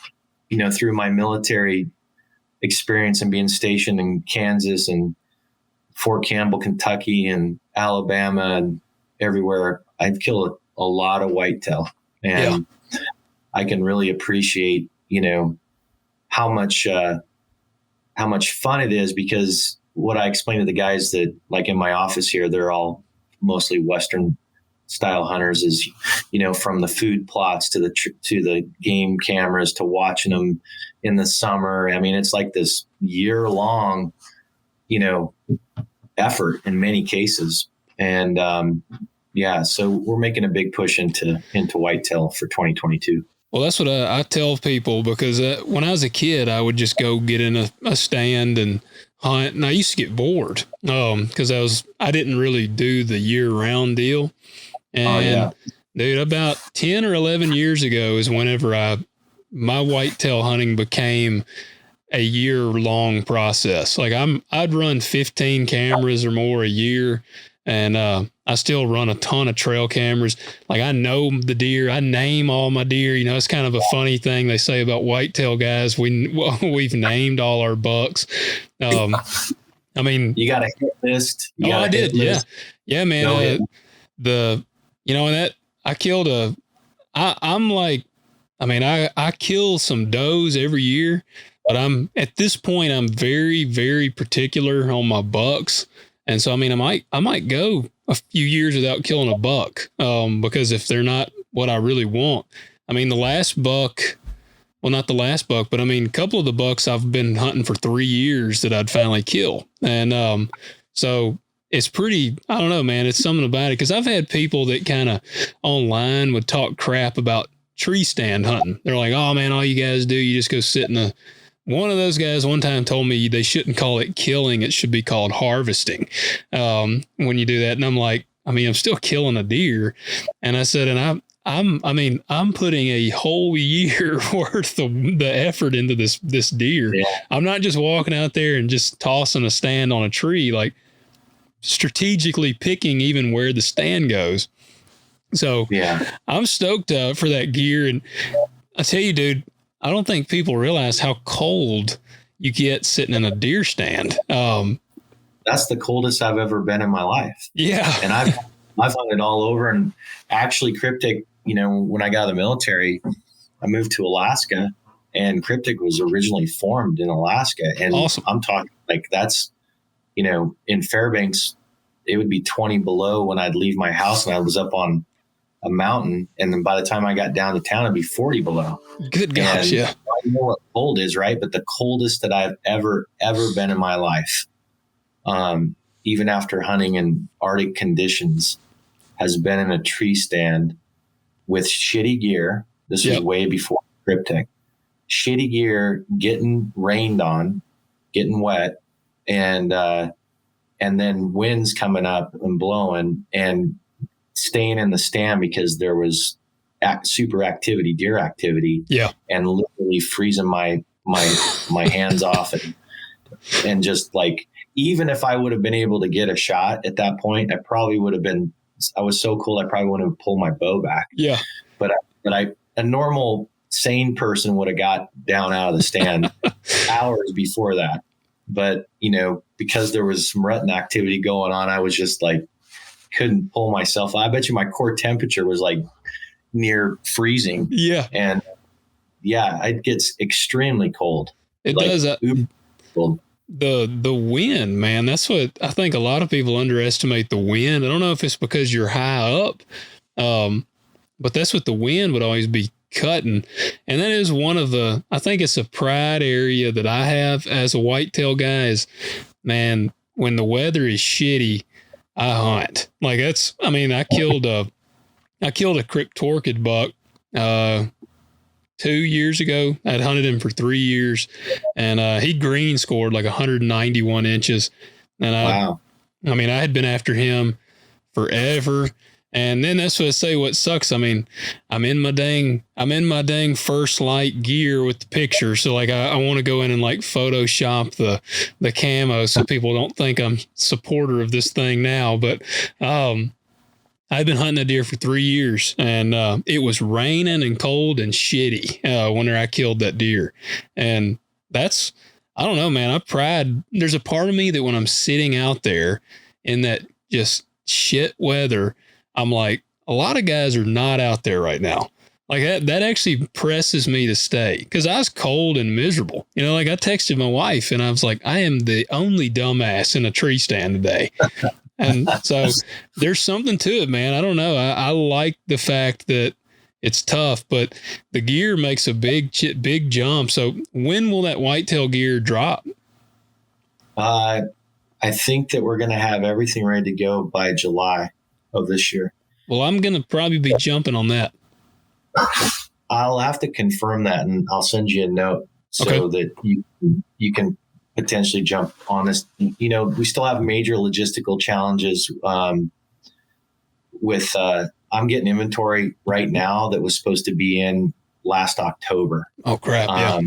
through my military experience and being stationed in Kansas and Fort Campbell, Kentucky, and Alabama, and everywhere, I've killed a lot of whitetail, and I can really appreciate, how much fun it is, because what I explain to the guys that, like, in my office here, they're all mostly Western style hunters, is, from the food plots to the game cameras to watching them in the summer. I mean, it's like this year long, effort in many cases. And, so we're making a big push into whitetail for 2022. Well, that's what I tell people, because when I was a kid, I would just go get in a stand and hunt, and I used to get bored because I didn't really do the year-round deal. And dude, about 10 or 11 years ago is whenever my whitetail hunting became a year-long process. Like I'd run 15 cameras or more a year, and I still run a ton of trail cameras. Like I know the deer, I name all my deer. You know, it's kind of a funny thing they say about whitetail guys. We've named all our bucks. I mean, you got a hit list. I did. Yeah. Yeah, man. And that I killed I kill some does every year, but at this point, I'm very, very particular on my bucks. And so, I mean, I might go a few years without killing a buck, because if they're not what I really want, I mean, not the last buck, but I mean, a couple of the bucks I've been hunting for 3 years that I'd finally kill. And, so it's pretty, I don't know, man, it's something about it. Cause I've had people that kind of online would talk crap about tree stand hunting. They're like, oh man, all you guys do, you just go sit in one of those guys one time told me they shouldn't call it killing. It should be called harvesting. When you do that. And I'm like, I mean, I'm still killing a deer. And I said, and I'm putting a whole year worth of the effort into this deer. Yeah. I'm not just walking out there and just tossing a stand on a tree, like strategically picking even where the stand goes. So yeah, I'm stoked for that gear. And I tell you, dude, I don't think people realize how cold you get sitting in a deer stand. That's the coldest I've ever been in my life. Yeah. And I've hunted all over, and actually Kryptek, you know, when I got out of the military, I moved to Alaska, and Kryptek was originally formed in Alaska. And awesome. I'm talking like that's, you know, in Fairbanks, it would be 20 below when I'd leave my house and I was up on a mountain. And then by the time I got down to town, it'd be 40 below. Good gosh. And yeah. I know what cold is, right? But the coldest that I've ever been in my life, even after hunting in Arctic conditions, has been in a tree stand with shitty gear. This was way before Kryptek. Shitty gear, getting rained on, getting wet, and then winds coming up and blowing, and staying in the stand because there was super activity, deer activity. Yeah. And literally freezing my hands off, and just like, even if I would have been able to get a shot at that point, I was so cold, I probably wouldn't have pulled my bow back. Yeah. But a normal sane person would have got down out of the stand hours before that. But, you know, because there was some rutting activity going on, I was just like, couldn't pull myself. I bet you my core temperature was like near freezing. Yeah. And yeah, it gets extremely cold. It like, does. Cold. The wind, man, that's what I think a lot of people underestimate, the wind. I don't know if it's because you're high up, but that's what the wind would always be cutting. And that is I think it's a pride area that I have as a whitetail guy is, man, when the weather is shitty, I hunt. Like I killed a Kryptek buck, 2 years ago. I'd hunted him for 3 years, and he green scored like 191 inches. And wow. I had been after him forever. And then that's what I say, what sucks. I mean, I'm in my dang First Light gear with the picture. So like, I want to go in and like Photoshop the camo so people don't think I'm supporter of this thing now. But, I've been hunting a deer for 3 years, and it was raining and cold and shitty when I killed that deer. And I don't know, man, there's a part of me that when I'm sitting out there in that just shit weather, I'm like, a lot of guys are not out there right now. Like that actually presses me to stay, because I was cold and miserable. You know, like I texted my wife and I was like, I am the only dumbass in a tree stand today. And so there's something to it, man. I don't know. I like the fact that it's tough, but the gear makes a big jump. So when will that whitetail gear drop? I think that we're going to have everything ready to go by July of this year. Well, I'm going to probably be jumping on that. I'll have to confirm that, and I'll send you a note so that you can potentially jump on this. You know, we still have major logistical challenges with I'm getting inventory right now that was supposed to be in last October. Oh crap. Yeah.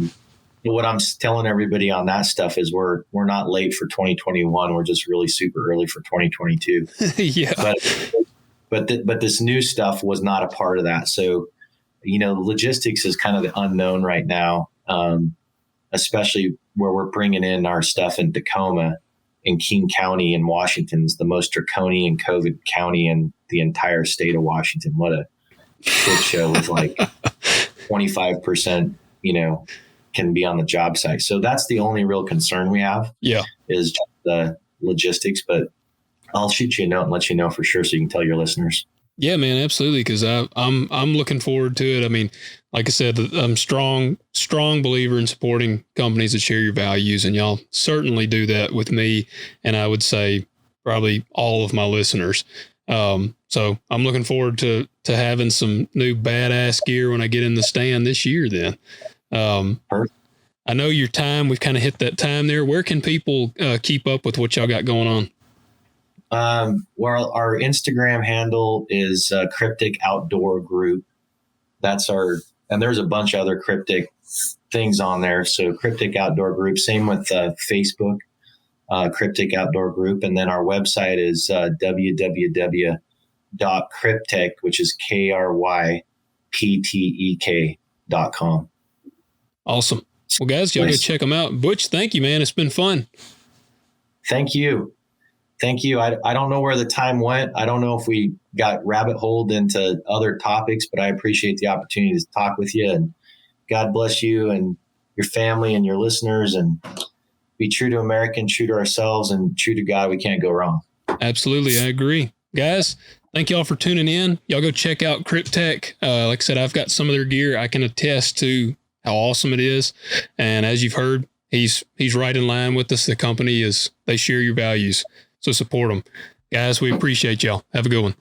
what I'm telling everybody on that stuff is we're not late for 2021. We're just really super early for 2022. Yeah. But this new stuff was not a part of that. So, logistics is kind of the unknown right now, especially where we're bringing in our stuff in Tacoma. In King County in Washington is the most draconian COVID county in the entire state of Washington. What a shit show with like 25%, can be on the job site. So that's the only real concern we have. Yeah. Is just the logistics, but I'll shoot you a note and let you know for sure so you can tell your listeners. Yeah, man, absolutely. Because I'm looking forward to it. I mean, like I said, I'm strong believer in supporting companies that share your values, and y'all certainly do that with me. And I would say probably all of my listeners. So I'm looking forward to having some new badass gear when I get in the stand this year. Then, I know your time. We've kind of hit that time there. Where can people keep up with what y'all got going on? Well, our Instagram handle is Kryptek Outdoor Group. And there's a bunch of other Kryptek things on there. So Kryptek Outdoor Group, same with Facebook, Kryptek Outdoor Group. And then our website is www.kryptek, which is KRYPTEK.com. Awesome. Well, guys, y'all go check them out. Butch, thank you, man. It's been fun. Thank you. I don't know where the time went. I don't know if we got rabbit holed into other topics, but I appreciate the opportunity to talk with you, and God bless you and your family and your listeners, and be true to American, true to ourselves, and true to God. We can't go wrong. Absolutely. I agree. Guys, thank y'all for tuning in. Y'all go check out Kryptek. Like I said, I've got some of their gear. I can attest to how awesome it is. And as you've heard, he's right in line with us. The company they share your values. So support them. Guys, we appreciate y'all. Have a good one.